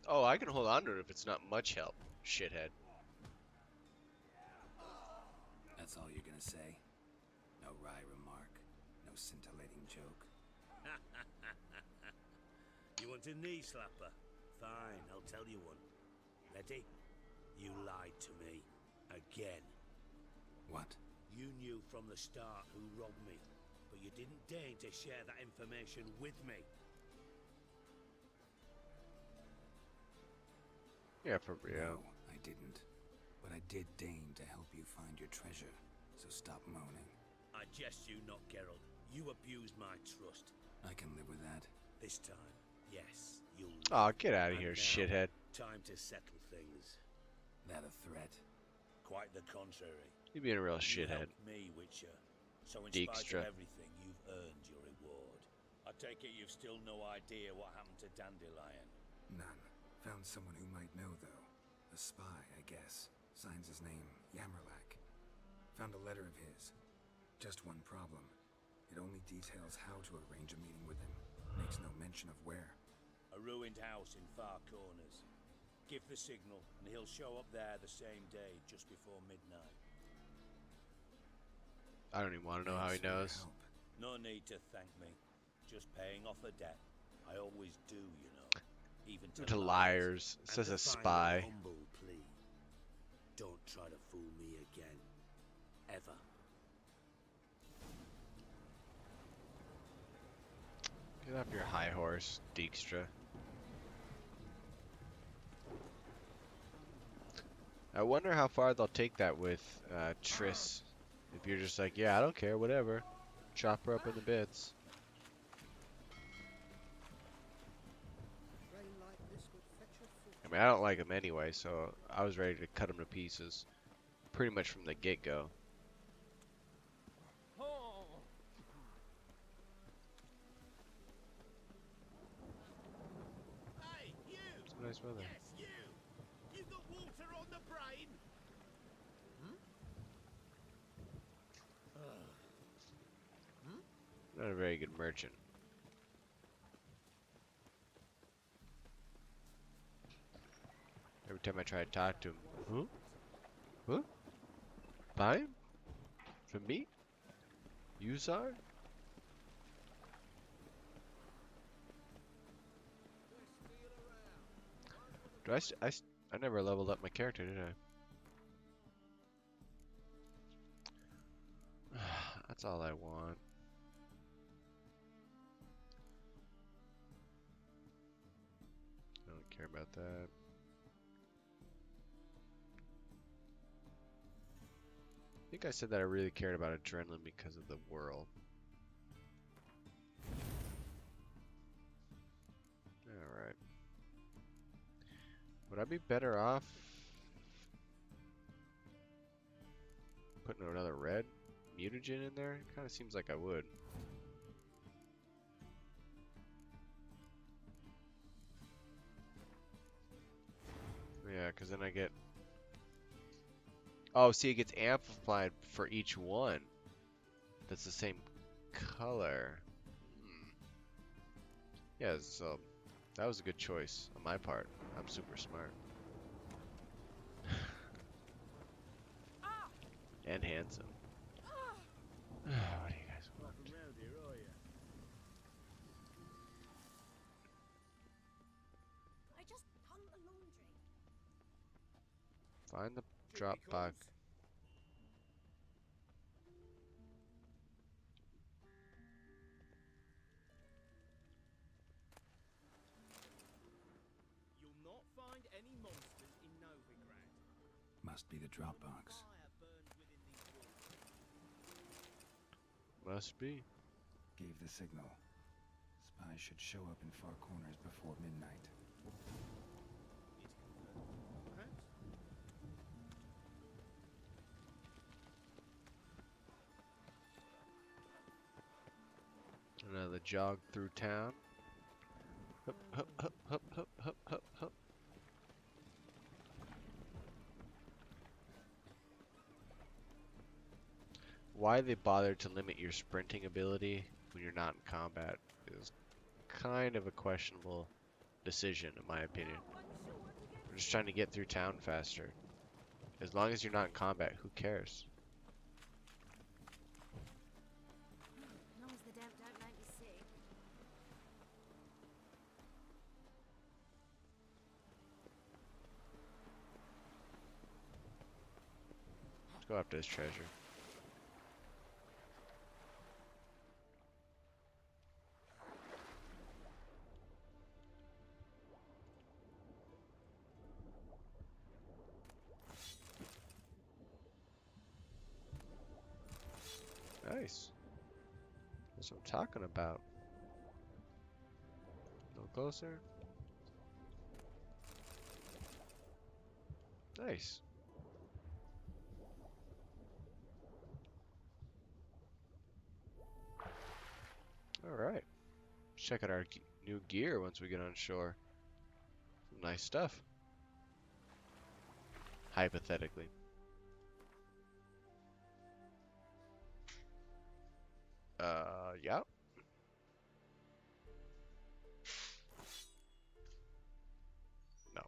Oh, I can hold on to it if it's not much help, shithead. That's all you're gonna say? No wry remark. No scintillating joke. You want a knee slapper? Fine, I'll tell you one. Ready? You lied to me. Again. What? You knew from the start who robbed me, but you didn't deign to share that information with me. Yeah, for real. No, I didn't. But I did deign to help you find your treasure, so stop moaning. I jest you not, Geralt. You abused my trust. I can live with that. This time, yes, you'll Aw, get out of And here, now, shithead. Time to settle things. That a threat? Quite the contrary. You being a real You shithead. helped me, Witcher. So in Dijkstra. spite of everything, you've earned your reward. I take it you've still no idea what happened to Dandelion. None. Found someone who might know, though. A spy, I guess. Signs his name, Yammerlack. Found a letter of his. Just one problem. It only details how to arrange a meeting with him. Makes no mention of where. A ruined house in Far Corners. Give the signal, and he'll show up there the same day, just before midnight. I don't even want to know how he Thanks for your knows. help. No need to thank me. Just paying off a debt. I always do, you know. Even To liars. And Says the a final spy. humble plea. Don't try to fool me again. Ever. Get off your high horse, Dijkstra. I wonder how far they'll take that with Triss. If you're just like, yeah, I don't care, whatever. Chop her up into bits. I mean, I don't like him anyway, so I was ready to cut him to pieces. Pretty much from the get-go. Hey, you! It's a nice weather. Yes, you! You got water on the brain? Not a very good merchant. Every time I try to talk to him, huh? Huh? Buy him? For me? You, Tsar? I never leveled up my character, did I? That's all I want. I don't care about that. I think I said that I really cared about adrenaline because of the world. Alright. Would I be better off putting another red mutagen in there? It kind of seems like I would. Yeah, because then I get... Oh, see, it gets amplified for each one. That's the same color. Yeah, so that was a good choice on my part. I'm super smart. And handsome. What do you guys Not want? from round here, are you? I just hung the laundry. Find the Here drop he bug. comes. You'll not find any monsters in Novigrad. Must be the Dropbox. Fire burns within these walls. Must be. Gave the signal. Spies should show up in far corners before midnight. It's confirmed. Perhaps. Another jog through town. Hup, hup, hup, hup, hup, hup, hup, hup. Why they bothered to limit your sprinting ability when you're not in combat is kind of a questionable decision, in my opinion. We're just trying to get through town faster. As long as you're not in combat, who cares? As long as the damp don't make me sick. Let's go after this treasure. Nice. That's what I'm talking about. A little closer. Nice. Alright. Check out our new gear once we get on shore. Some nice stuff. Hypothetically. Yeah. No.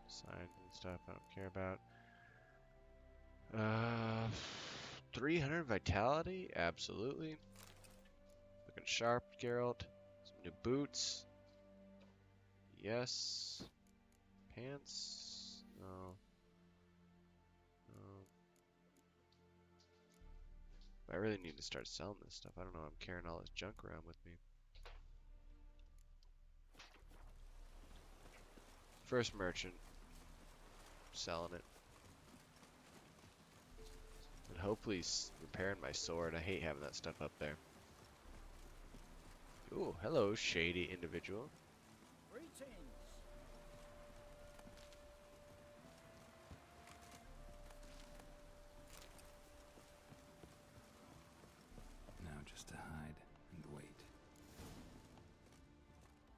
Signs and stuff I don't care about. 300 vitality? Absolutely. Looking sharp, Geralt. Some new boots. Yes. Pants? No. No. I really need to start selling this stuff. I don't know. I'm carrying all this junk around with me. First merchant. Selling it. And hopefully repairing my sword. I hate having that stuff up there. Ooh, hello, shady individual. Greetings. Now just to hide and wait.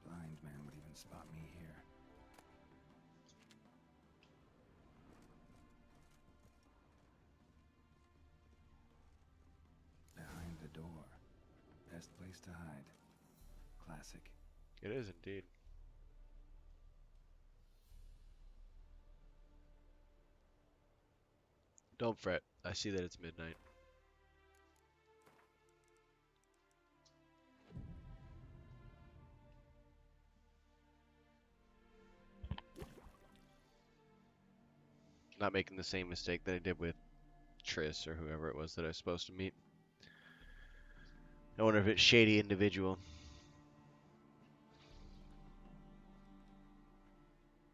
Blind man would even spot me here. Behind the door. Best place to hide. Classic. It is indeed. Don't fret. I see that it's midnight. Not making the same mistake that I did with Triss or whoever it was that I was supposed to meet. I wonder if it's shady individual.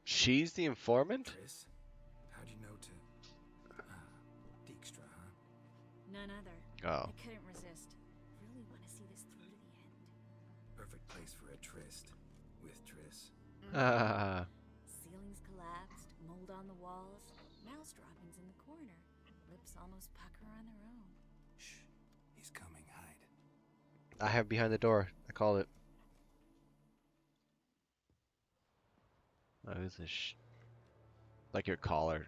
She's the informant? Triss? How'd you know to... Dijkstra, huh? None other. Oh. I couldn't resist. Really want to see this through to the end. Perfect place for a tryst. With Triss. Ah. Ceilings collapsed, mold on the walls, mouse droppings in the corner. Lips almost pucker on their own. Shh. He's coming. Hide. I have behind the door. I called it. Oh, who's this? Like your collar.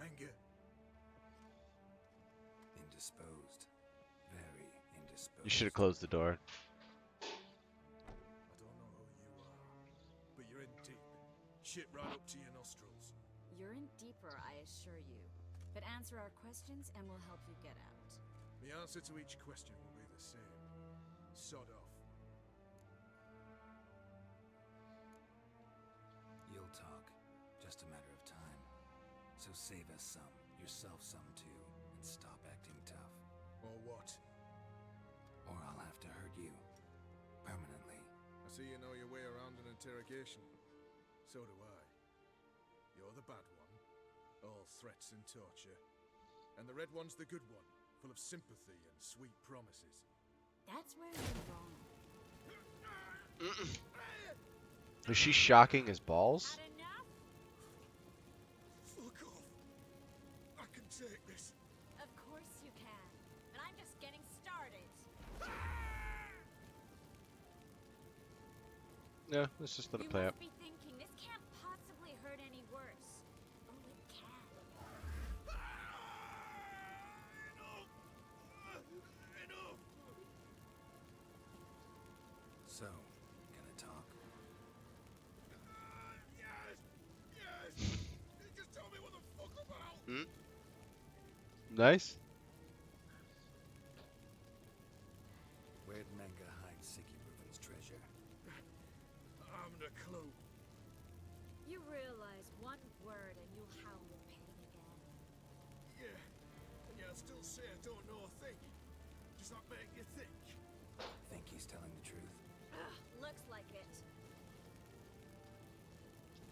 Menge. Indisposed. Very indisposed. You should have closed the door. I don't know who you are, but you're in shit right up to your nostrils. You're in deeper, I assure you. But answer our questions and we'll help you get out. The answer to each question will be the same. Sod off. You'll talk. Just a matter of time. So save us some, yourself some too, and stop acting tough. Or what? Or I'll have to hurt you. Permanently. I see you know your way around an interrogation. So do I. You're the bad one, all threats and torture. And the red one's the good one, full of sympathy and sweet promises. That's where you're wrong. Is she shocking his balls? Had enough? Fuck off! I can take this. Of course you can. But I'm just getting started. Yeah, let's just let it You play out. must be thinking this can't possibly hurt any worse. Oh, it can. Enough! So, gonna talk? Yes! Yes! Just tell me what the fuck about! Nice. Where'd Menga hide Sicky Reuben's treasure? I haven't a clue. You realize one word and you'll howl with pain again. Yeah, and yet I still say I don't know a thing. Does that make you think? Think he's telling the truth? Ugh, looks like it.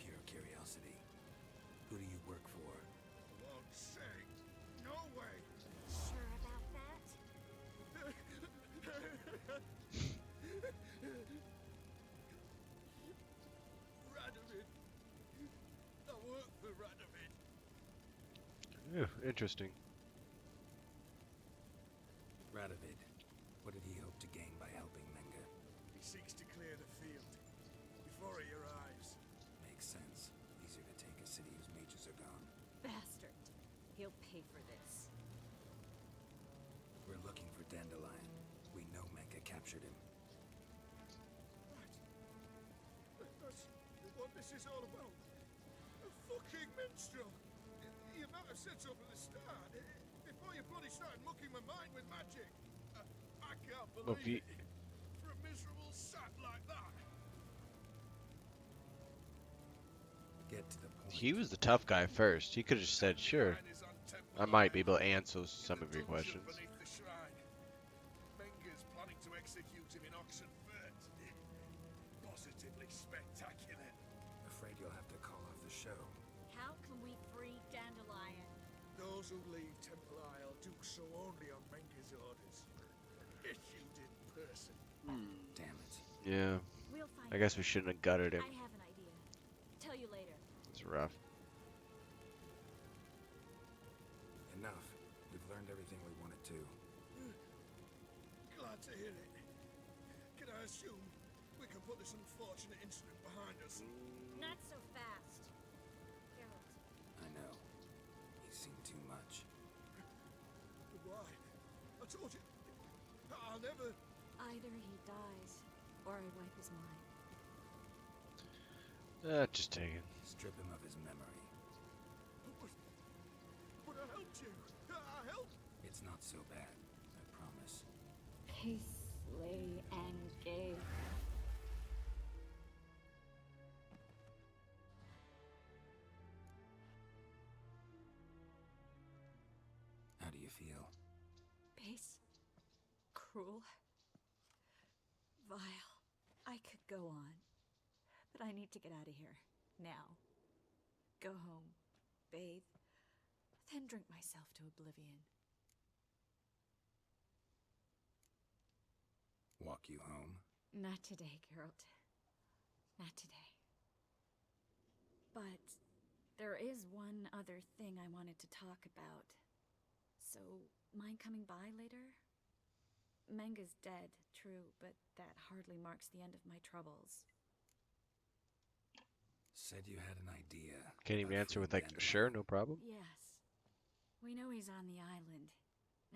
Pure curiosity. Who do you work for? Won't say. No way. Sure about that? Radovid. I work for Radovid. Ew, interesting. Radovid. What did he hope to gain by helping Menga? He seeks to clear the field before he arrives. Makes sense. Easier to take a city whose mages are gone. Bastard. He'll pay for this. We're looking for Dandelion. We know Menga captured him. That's what this is all about. A fucking minstrel. You might have said so from the start. Before you bloody started mucking my mind with magic. I can't Well, believe it. For a miserable sap like that. Get to the point. He was the tough guy first. He could have just said, sure, I might be able to answer some of your questions. Beneath the shrine. Menga's planning to execute him in Oxenfurt. Positively spectacular. Afraid you'll have to call off the show. How can we free Dandelion? Those who leave Temple Isle do so only on Menga's orders. Issued in person. Damn it. Yeah, We'll find I guess we shouldn't have gutted him. I have an idea. Tell you later. It's rough. Enough. We've learned everything we wanted to. Glad to hear it. Can I assume we can put this unfortunate incident behind us? Not so fast. Geralt, I know. He's seen too much. But why? I told you. I'll never... either he dies, or I wipe his mind. Just take it. Strip him of his memory. But I helped you. I helped. It's not so bad. I promise. Peace, slay, and gay. How do you feel? Base. Cruel. Vile. I could go on. But I need to get out of here. Now. Go home. Bathe. Then drink myself to oblivion. Walk you home? Not today, Geralt. Not today. But there is one other thing I wanted to talk about. So, mind coming by later? Menga's dead, true, but that hardly marks the end of my troubles. Said you had an idea. Can't even about answer with freeing like, Dandelion. sure, no problem. Yes. We know he's on the island,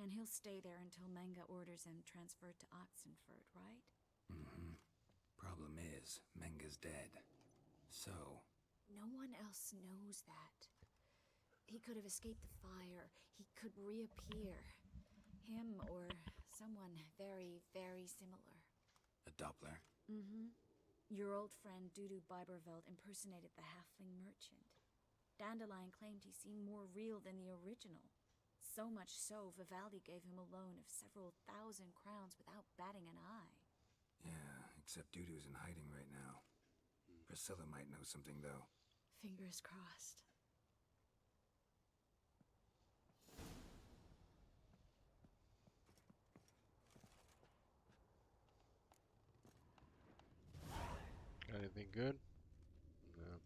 and he'll stay there until Menga orders him transferred to Oxenfurt, right? Mm-hmm. Problem is, Menga's dead. So, No one else knows that. He could have escaped the fire. He could reappear. Him or someone very, very similar. A Doppler? Mm-hmm. Your old friend Dudu Biberveld impersonated the halfling merchant. Dandelion claimed he seemed more real than the original. So much so, Vivaldi gave him a loan of several thousand crowns without batting an eye. Yeah, except Dudu's in hiding right now. Priscilla might know something, though. Fingers crossed. Got anything good? No.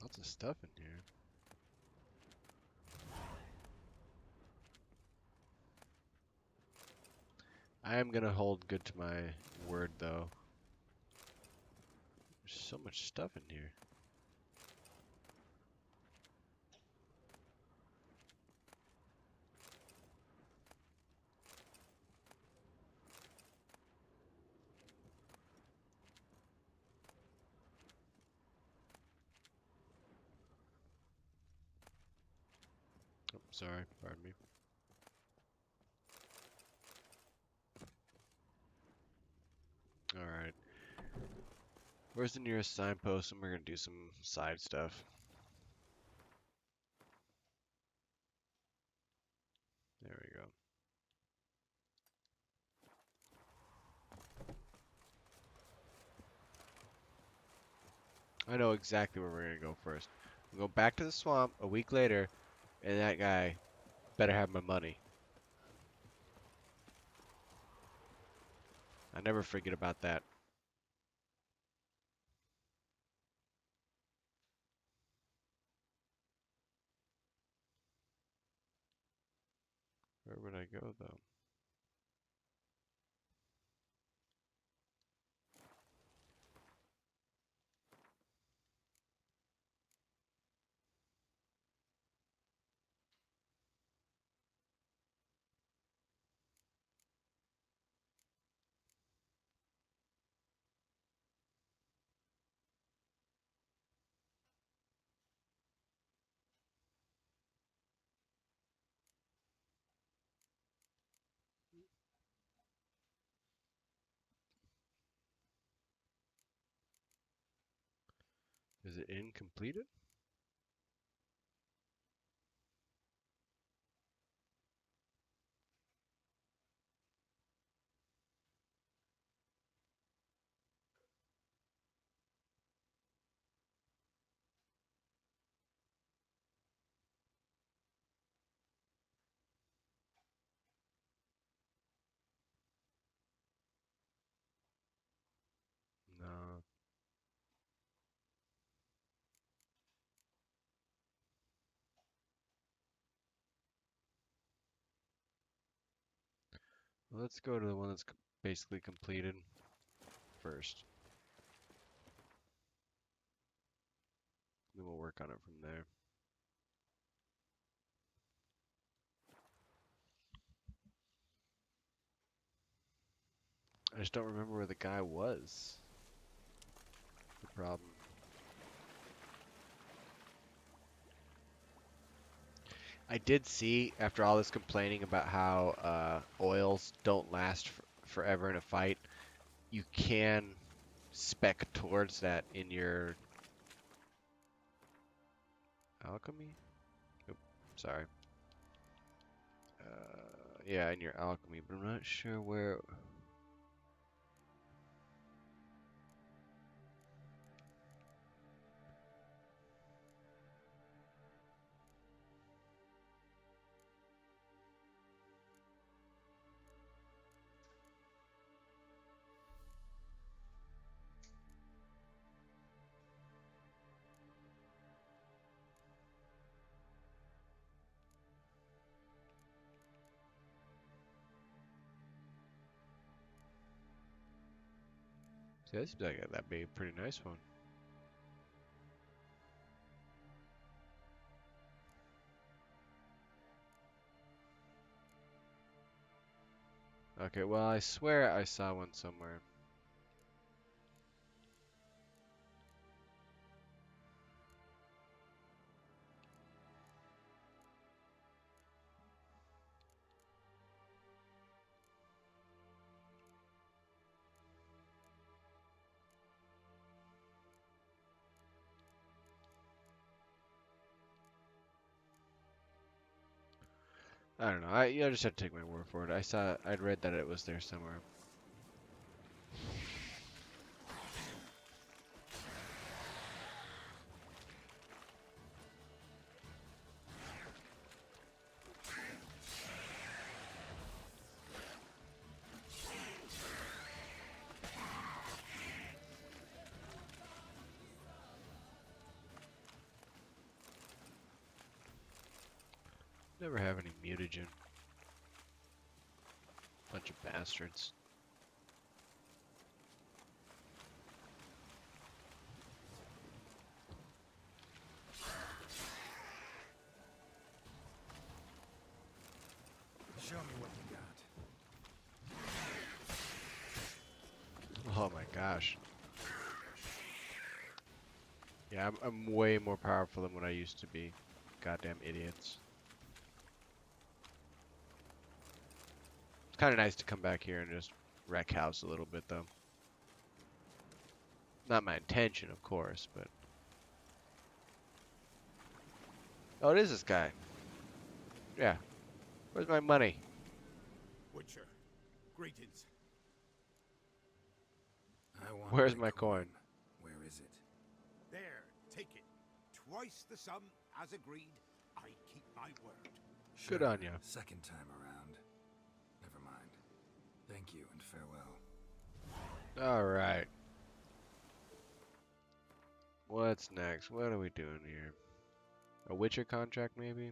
Lots of stuff in here. I am gonna hold good to my word, though. There's so much stuff in here. Oh, sorry, pardon me. Alright. Where's the nearest signpost? And we're gonna do some side stuff. There we go. I know exactly where we're gonna go first. We'll go back to the swamp a week later, and that guy better have my money. I never forget about that. Where would I go, though? Is it incompleted? No. Well, let's go to the one that's basically completed first. Then we'll work on it from there. I just don't remember where the guy was. The problem. I did see, after all this complaining about how oils don't last forever in a fight, you can spec towards that in your alchemy? Oop, sorry. Yeah, in your alchemy, but I'm not sure where. See, that seems like that'd be a pretty nice one. Okay, well, I swear I saw one somewhere. I don't know. I just had to take my word for it. I'd read that it was there somewhere. Never have any mutagen. Bunch of bastards. Show me what you got. Oh my gosh. Yeah, I'm way more powerful than what I used to be. Goddamn idiots. It's kind of nice to come back here and just wreck house a little bit, though. Not my intention, of course, but... Oh, it is this guy. Yeah. Where's my money? Witcher, greetings. I want Where's my coin? Where is it? There, take it. Twice the sum, as agreed. I keep my word. Good on ya. Second time around. Never mind. Thank you and farewell. Alright. What's next? What are we doing here? A Witcher contract, maybe?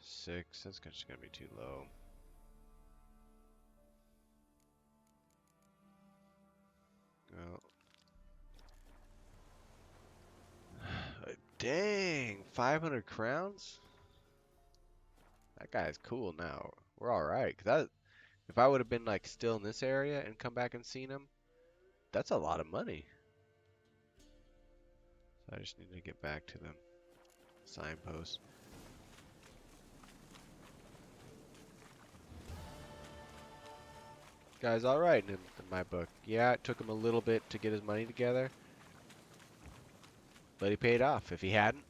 6. That's just gonna be too low. Well. Dang! 500 crowns? That guy's cool now. We're alright. If I would have been like still in this area and come back and seen him, that's a lot of money. So I just need to get back to the signpost. Guy's alright in my book. Yeah, it took him a little bit to get his money together, but he paid off. If he hadn't,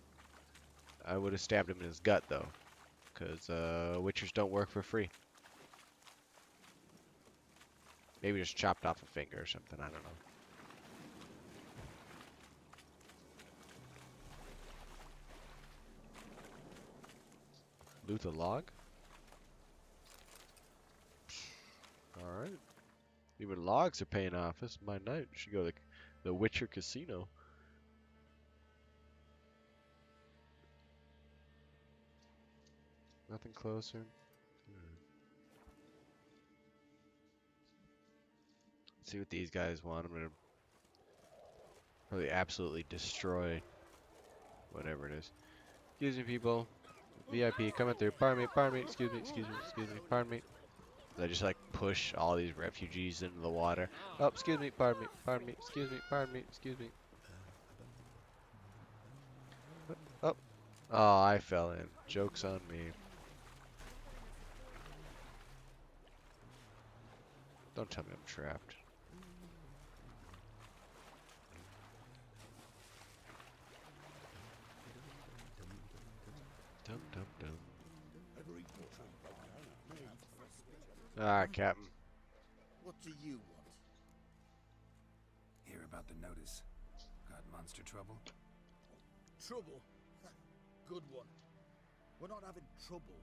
I would have stabbed him in his gut, though, because Witchers don't work for free. Maybe just chopped off a finger or something, I don't know. Loot the log? Alright. Even logs are paying off. This is my night. Should go to the Witcher Casino. Nothing closer. See what these guys want. I'm gonna probably absolutely destroy whatever it is. Excuse me, people. VIP coming through. Pardon me, excuse me, pardon me. I just like push all these refugees into the water. Oh, excuse me, pardon me, excuse me. Oh, oh, I fell in. Joke's on me. Don't tell me I'm trapped. Dum dum dum. Alright, Captain. What do you want? Hear about the notice. Got monster trouble? Trouble? Good one. We're not having trouble.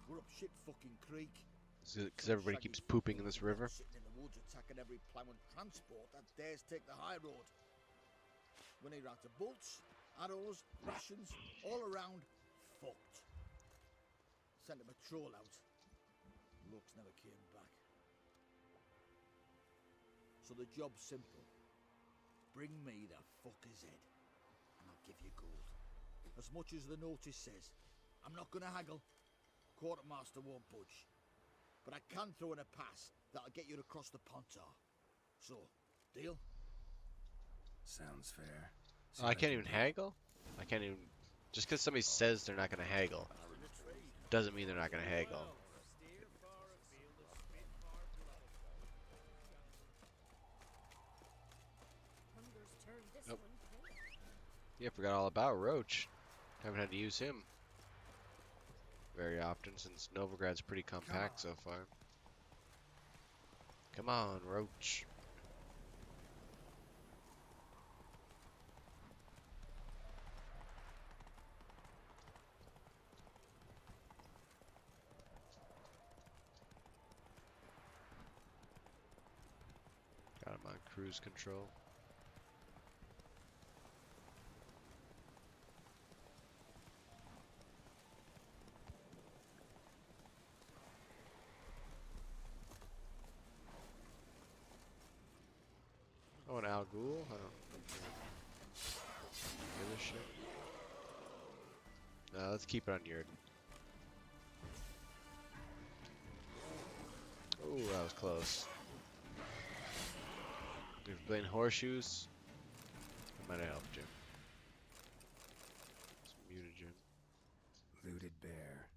We're up shit fucking creek. Because everybody keeps pooping in this river? Sitting in the woods attacking every plough and transport that dares take the high road. We need rounds of bolts, arrows, rations, all around fucked. Sent a patrol out. Looks never came back. So the job's simple. Bring me the fucker's head, and I'll give you gold. As much as the notice says. I'm not gonna haggle. Quartermaster won't budge. But I can throw in a pass that'll get you across the Pontar. So, deal? Sounds fair. Oh, I can't even haggle? I can't even... Just because somebody says they're not going to haggle doesn't mean they're not going to haggle. Nope. Yeah, forgot all about Roach. Haven't had to use him. very often since Novigrad's pretty compact so far. Come on, Roach. Got him on cruise control. Oh, an Al Ghul? I don't give a shit. Let's keep it on Yurden. Oh, that was close. If you're playing horseshoes, I might have helped you. It's mutagen. Looted bear.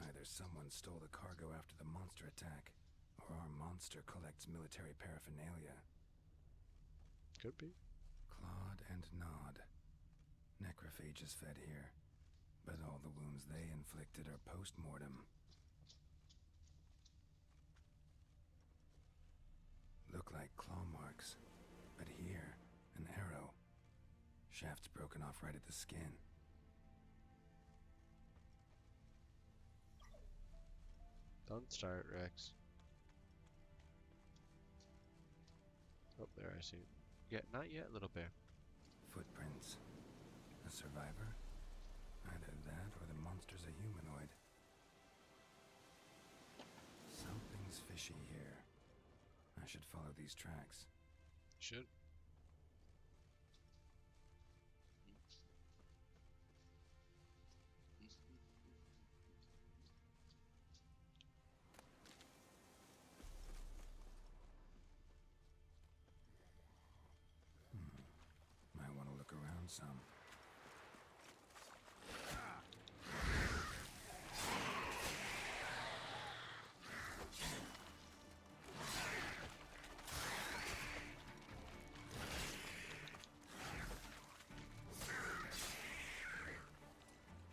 Either someone stole the cargo after the monster attack, or our monster collects military paraphernalia. Could be. Clawed and gnawed. Necrophages fed here, but all the wounds they inflicted are post-mortem. Look like claw marks, but here, an arrow. Shaft's broken off right at the skin. Don't start, Rex. Oh, there I see it. Yeah, not yet, little bear. Footprints. A survivor? Either that or the monster's a humanoid. Something's fishy here. I should follow these tracks. Should. Might want to look around some.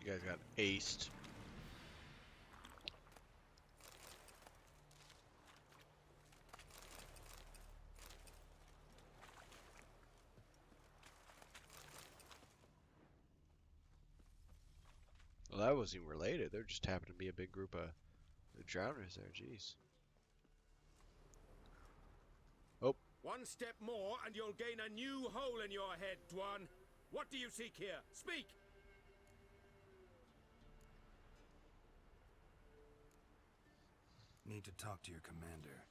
You guys got aced. Well, that wasn't even related. There just happened to be a big group of drowners there. Jeez. Oh. One step more and you'll gain a new hole in your head, Dwan. What do you seek here? Speak! Need to talk to your commander.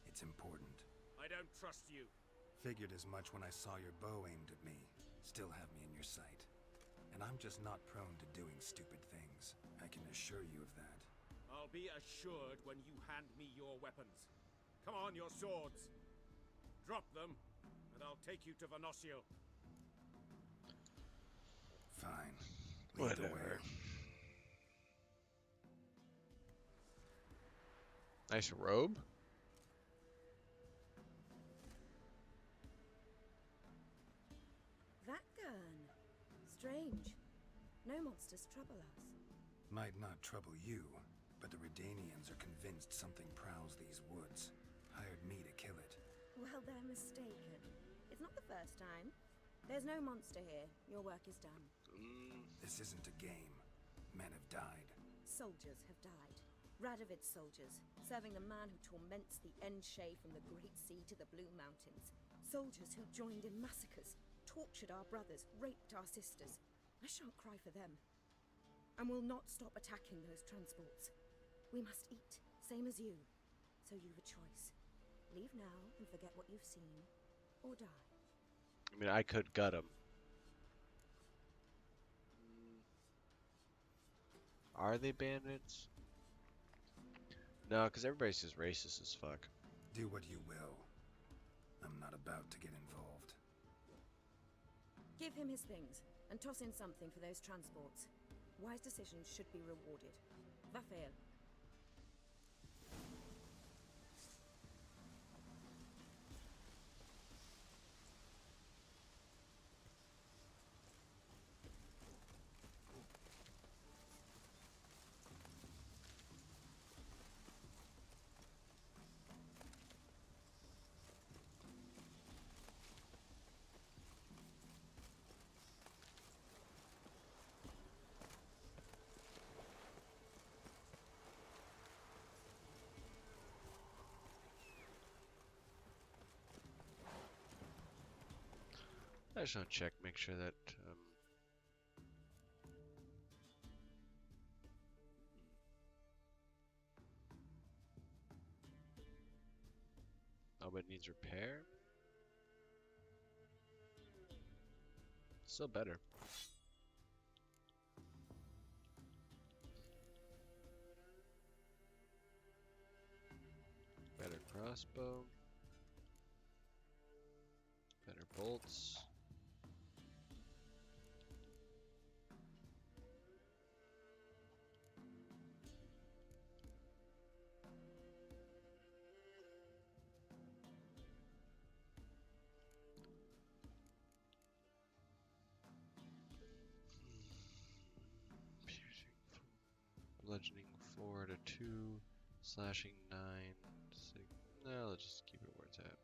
It's important. I don't trust you. Figured as much when I saw your bow aimed at me. Still have me in your sight. And I'm just not prone to doing stupid things. I can assure you of that. I'll be assured when you hand me your weapons. Come on, your swords. Drop them, and I'll take you to Venosio. Fine. Lead the way. Whatever. Nice robe. Vakgurn. Strange. No monsters trouble us. Might not trouble you, but the Redanians are convinced something prowls these woods. Hired me to kill it. Well, they're mistaken. It's not the first time. There's no monster here. Your work is done. This isn't a game. Men have died. Soldiers have died. Radovid's soldiers, serving the man who torments the Enshe from the Great Sea to the Blue Mountains. Soldiers who joined in massacres, tortured our brothers, raped our sisters. I shan't cry for them. And will not stop attacking those transports. We must eat, same as you. So you've a choice. Leave now and forget what you've seen, or die. I mean, I could gut him. Are they bandits? No, because everybody's just racist as fuck. Do what you will. I'm not about to get involved. Give him his things, and toss in something for those transports. Wise decisions should be rewarded. Vafael. I just want to check, make sure that oh, but it needs repair. Still better. Better crossbow. Better bolts. Bludgeoning 4 to 2, slashing 9, 6. No, let's just keep it where it's at.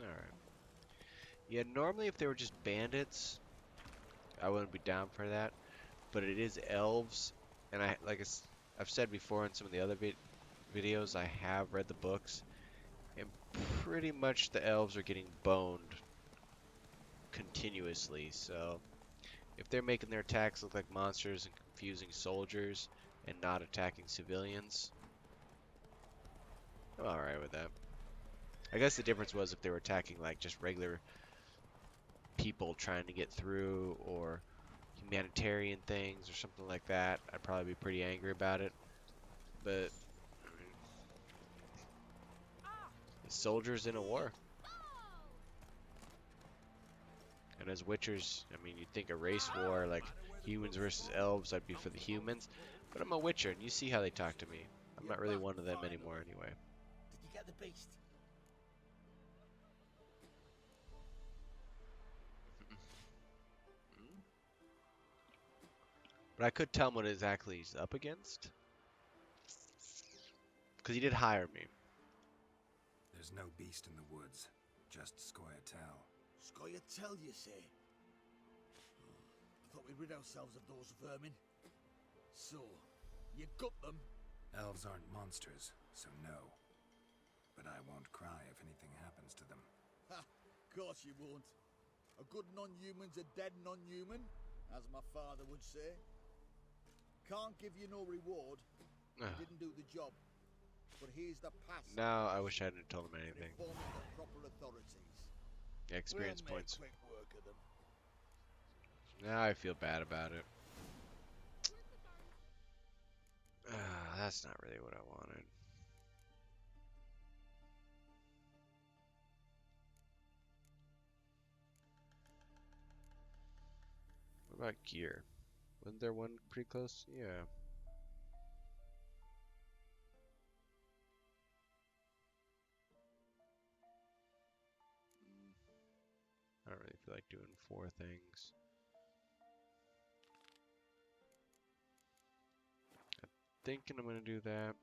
Alright. Yeah, normally if they were just bandits, I wouldn't be down for that. But it is elves, and I've said before in some of the other videos, I have read the books, and pretty much the elves are getting boned continuously, so if they're making their attacks look like monsters and confusing soldiers and not attacking civilians, I'm alright with that. I guess the difference was if they were attacking like just regular people trying to get through or humanitarian things or something like that, I'd probably be pretty angry about it. But I mean, the soldiers in a war. And as Witchers, I mean, you'd think a race war, like humans versus elves, I'd be for the humans. But I'm a Witcher, and you see how they talk to me. I'm not really one of them anymore anyway. Did you get the beast? But I could tell him what exactly he's up against. Because he did hire me. There's no beast in the woods, just Scoia'tael. Scoia'tael, you say? I thought we'd rid ourselves of those vermin. So, you got them? Elves aren't monsters, so no. But I won't cry if anything happens to them. Ha! Course you won't. A good non-human's a dead non-human, as my father would say. Can't give you no reward. You didn't do the job. But here's the pass. Now I wish I hadn't told him anything. Inform the proper authorities. Yeah, experience We'll make points. quick work of them. Now I feel bad about it. That's not really what I wanted. What about gear? Wasn't there one pretty close? Yeah. I don't really feel like doing 4 things. I'm thinking I'm gonna do that.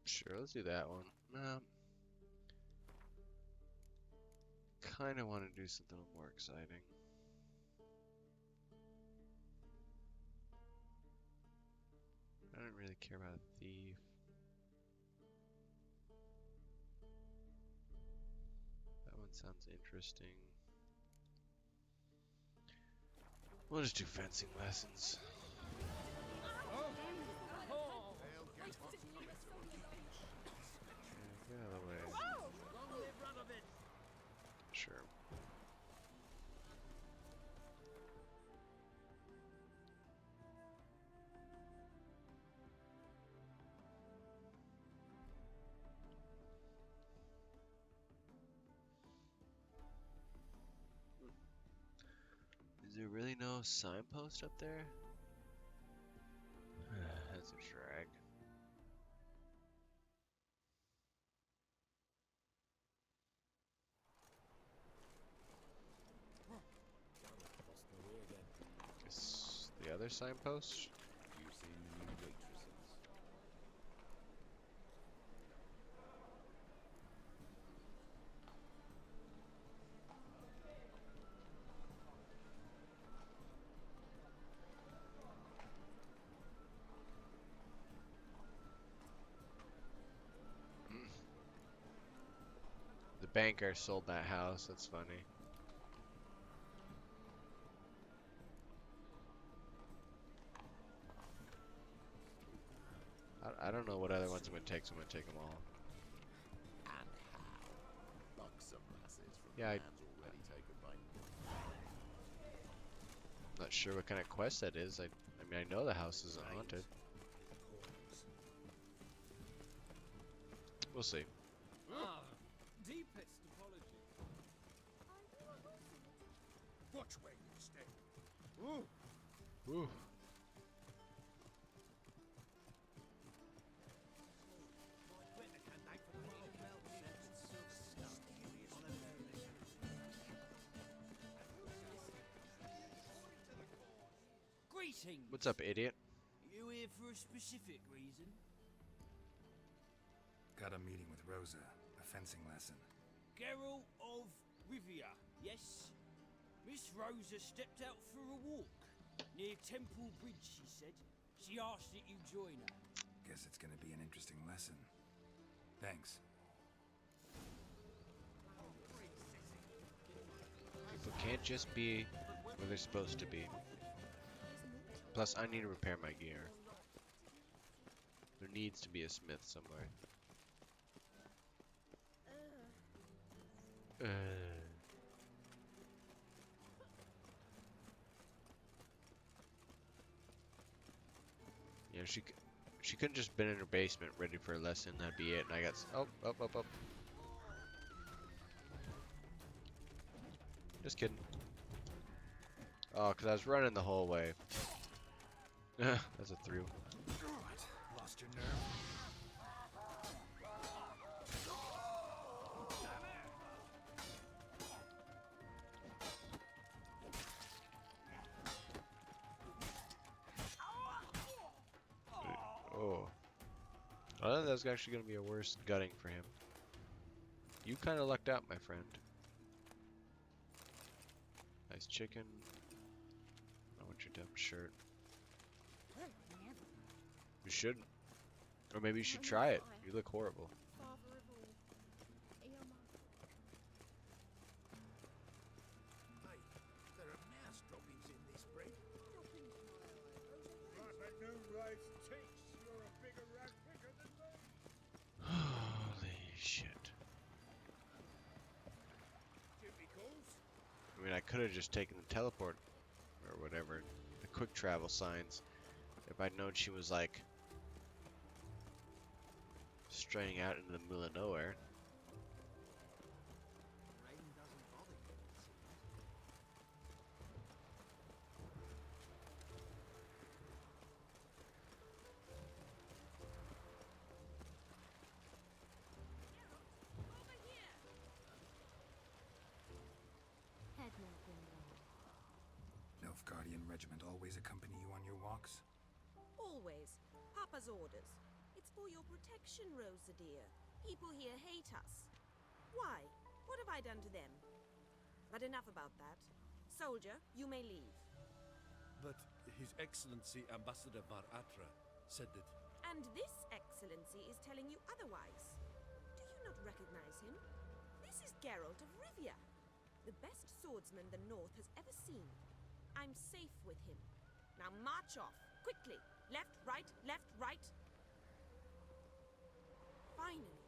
Sure, let's do that one. Kind of want to do something a little more exciting. I don't really care about a thief. That one sounds interesting. We'll just do fencing lessons. Get out of the way. Sure. Is there really no signpost up there? That's a drag. other signpost? You seen the new waitresses? The banker sold that house. That's funny. I don't know what other ones I'm gonna take, so I'm gonna take them all. And how? Buxom lasses from Yeah, hands already taken by. Not sure what kind of quest that is. I mean, I know the house isn't haunted. We'll see. Ah, deepest apology. Watch where you step. Ooh. Greetings. What's up, idiot? You here for a specific reason? Got a meeting with Rosa, a fencing lesson. Geralt of Rivia, yes? Miss Rosa stepped out for a walk. Near Temple Bridge, she said. She asked that you join her. Guess it's gonna be an interesting lesson. Thanks. People can't just be where they're supposed to be. Plus, I need to repair my gear. There needs to be a smith somewhere. Yeah, she couldn't just been in her basement ready for a lesson. That'd be it. And I got up. Just kidding. Oh, cause I was running the whole way. That's a through. What? Lost your nerve? Oh. I think that's actually gonna be a worse gutting for him. You kind of lucked out, my friend. Nice chicken. I want your dumb shirt. You shouldn't. Or maybe you should try it. You look horrible. Hey, there are mouse droppings in this bread. Like a new race teats. You're a bigger rat picker than me. Holy shit. Duty calls. I mean, I could have just taken the teleport or whatever, the quick travel signs, if I'd known she was like straying out into the middle of nowhere. Rain doesn't bother you, it seems. Nilfgaardian regiment always accompany you on your walks? Always. Papa's orders. It's for your protection, Rosa dear. People here hate us. Why? What have I done to them? But enough about that. Soldier, you may leave. But His Excellency Ambassador Var Atra said that... And this excellency is telling you otherwise. Do you not recognize him? This is Geralt of Rivia, the best swordsman the North has ever seen. I'm safe with him. Now march off, quickly. Left, right, left, right. Finally.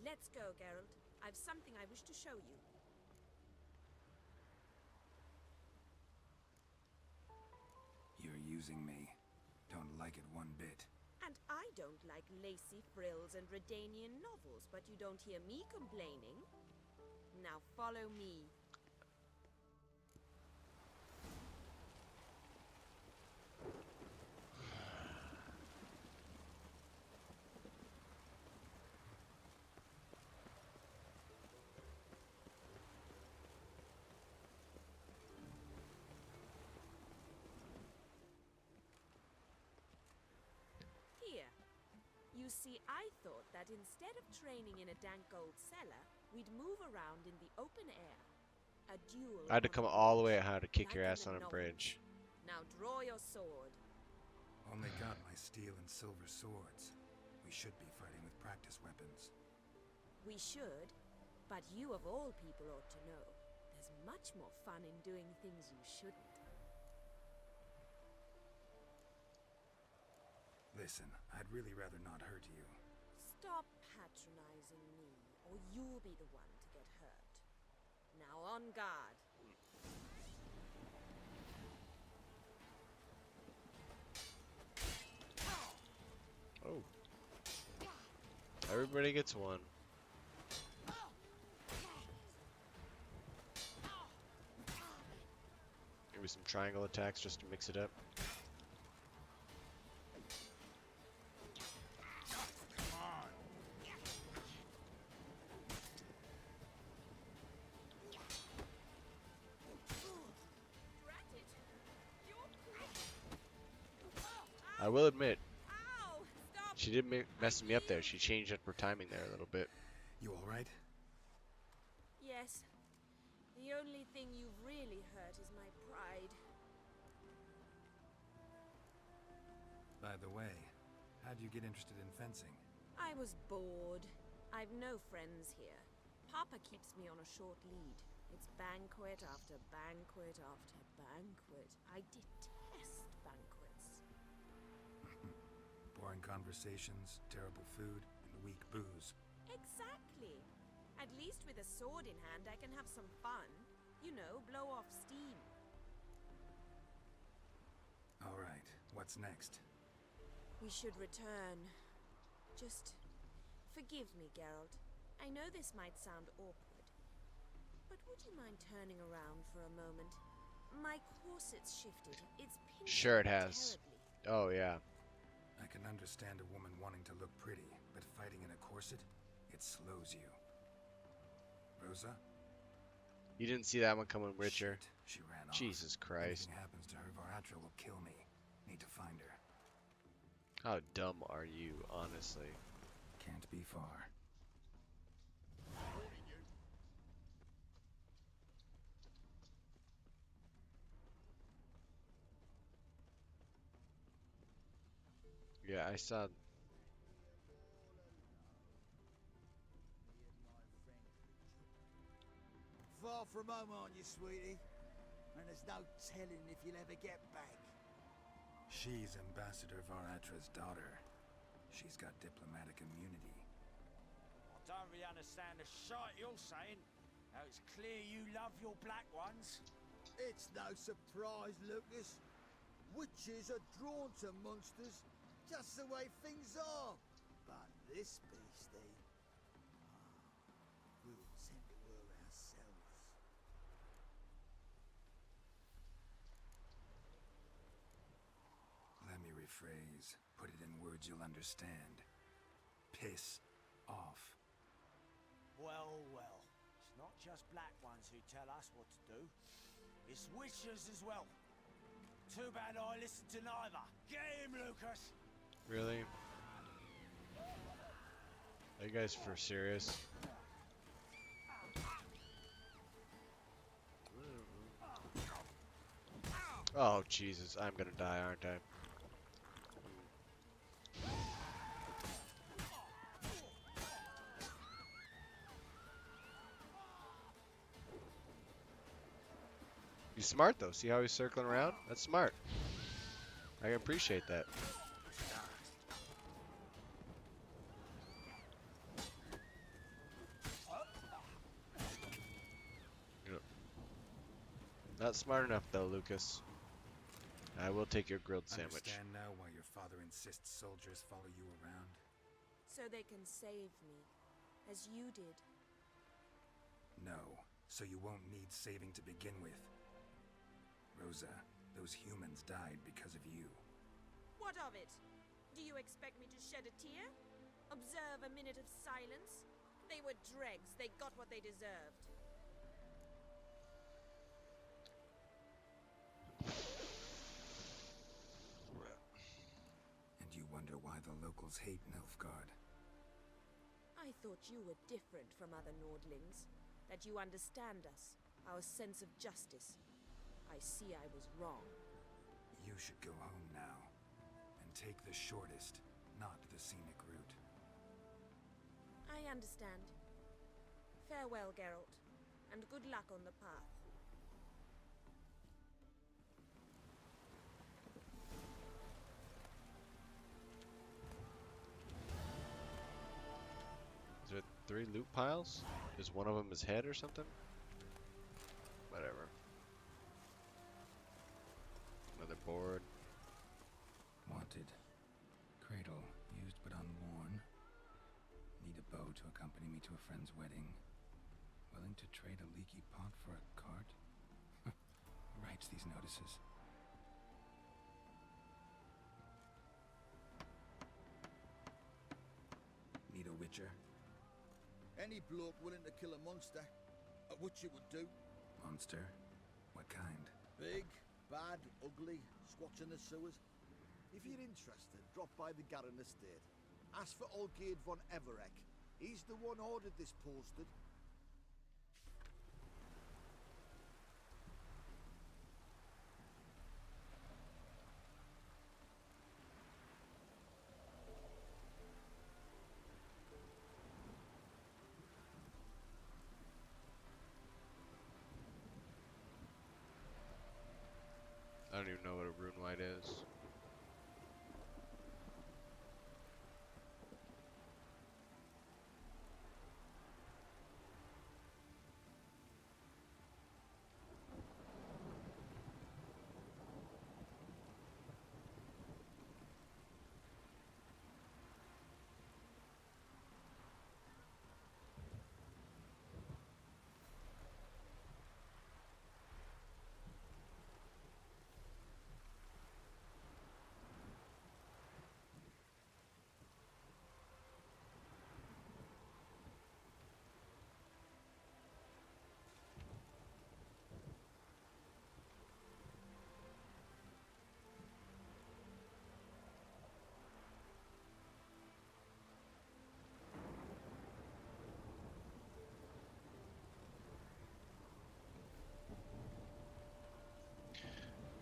Let's go, Geralt. I've something I wish to show you. You're using me. Don't like it one bit. And I don't like lacy frills and Redanian novels, but you don't hear me complaining. Now follow me. You see, I thought that instead of training in a dank old cellar, we'd move around in the open air. A duel. I had to come all the way at how to kick your ass on a bridge. Now draw your sword. Only got my steel and silver swords. We should be fighting with practice weapons. We should, but you of all people ought to know. There's much more fun in doing things you shouldn't. Listen, I'd really rather not hurt you. Stop patronizing me, or you'll be the one to get hurt. Now on guard. Oh. Everybody gets one. Maybe some triangle attacks just to mix it up. I will admit, she did mess me up there. She changed up her timing there a little bit. You alright? Yes. The only thing you've really hurt is my pride. By the way, how'd you get interested in fencing? I was bored. I've no friends here. Papa keeps me on a short lead. It's banquet after banquet after banquet. I detest banquets. Boring conversations, terrible food, and weak booze. Exactly. At least with a sword in hand, I can have some fun. You know, blow off steam. Alright, what's next? We should return. Just forgive me, Geralt. I know this might sound awkward, but would you mind turning around for a moment? My corset's shifted. It's pinched Sure it has. terribly. Oh yeah. I can understand a woman wanting to look pretty, but fighting in a corset, it slows you. Rosa? You didn't see that one coming, Richard. Shit, she ran off. Jesus Christ. Anything happens to her, Varatra will kill me. Need to find her. How dumb are you, honestly? Can't be far. Yeah, I saw. Far from home, aren't you, sweetie? And there's no telling if you'll ever get back. She's Ambassador Varatra's daughter. She's got diplomatic immunity. I don't really understand the shite you're saying. Now it's clear you love your black ones. It's no surprise, Lucas. Witches are drawn to monsters, just the way things are. But this beastie, we would send to her ourselves. Let me rephrase. Put it in words you'll understand. Piss off. Well, well. It's not just black ones who tell us what to do. It's witches as well. Too bad I listened to neither. Get him, Lucas! Really? Are you guys for serious? Oh, Jesus. I'm gonna die, aren't I? He's smart, though. See how he's circling around? That's smart. I can appreciate that. Not smart enough, though, Lucas. I will take your grilled sandwich. Understand now why your father insists soldiers follow you around? So they can save me, as you did. No, so you won't need saving to begin with. Rosa, those humans died because of you. What of it? Do you expect me to shed a tear? Observe a minute of silence? They were dregs. They got what they deserved. And you wonder why the locals hate Nilfgaard. I thought you were different from other Nordlings. That you understand us, our sense of justice. I see I was wrong. You should go home now, and take the shortest, not the scenic route. I understand. Farewell, Geralt, and good luck on the path. Is there 3 loot piles? Is one of them his head or something? Whatever. Another board. Wanted. Cradle, used but unworn. Need a bow to accompany me to a friend's wedding. Willing to trade a leaky pot for a cart? Who writes these notices? Need a witcher? Any bloke willing to kill a monster, a witcher would do. Monster? What kind? Big, bad, ugly, squats in the sewers. If you're interested, drop by the Garren estate. Ask for Olgierd von Everek. He's the one ordered this posted. I don't even know what a rune white is.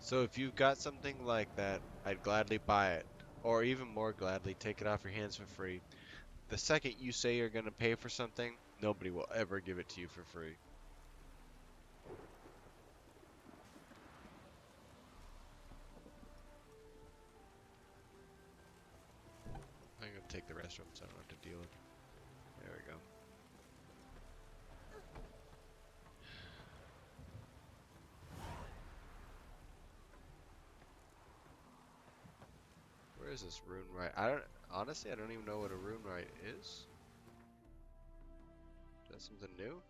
So if you've got something like that, I'd gladly buy it. Or even more gladly, take it off your hands for free. The second you say you're going to pay for something, nobody will ever give it to you for free. I'm going to take the restroom so I don't have to deal with it. There we go. Where is this rune right? Honestly, I don't even know what a rune right is. Is that something new?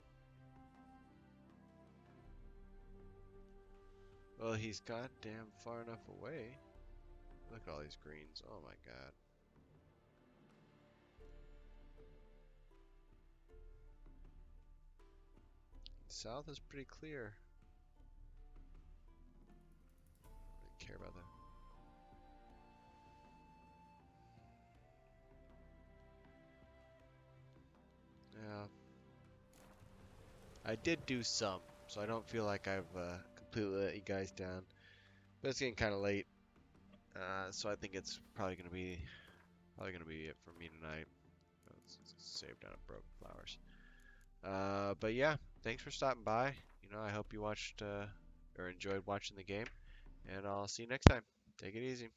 Well, he's goddamn far enough away. Look at all these greens. Oh my god. South is pretty clear. I don't care about that. Yeah. I did do some, so I don't feel like I've completely let you guys down. But it's getting kind of late, so I think it's probably gonna be it for me tonight. Let's save down at Broken Flowers. But yeah, thanks for stopping by. You know, I hope you watched or enjoyed watching the game, and I'll see you next time. Take it easy.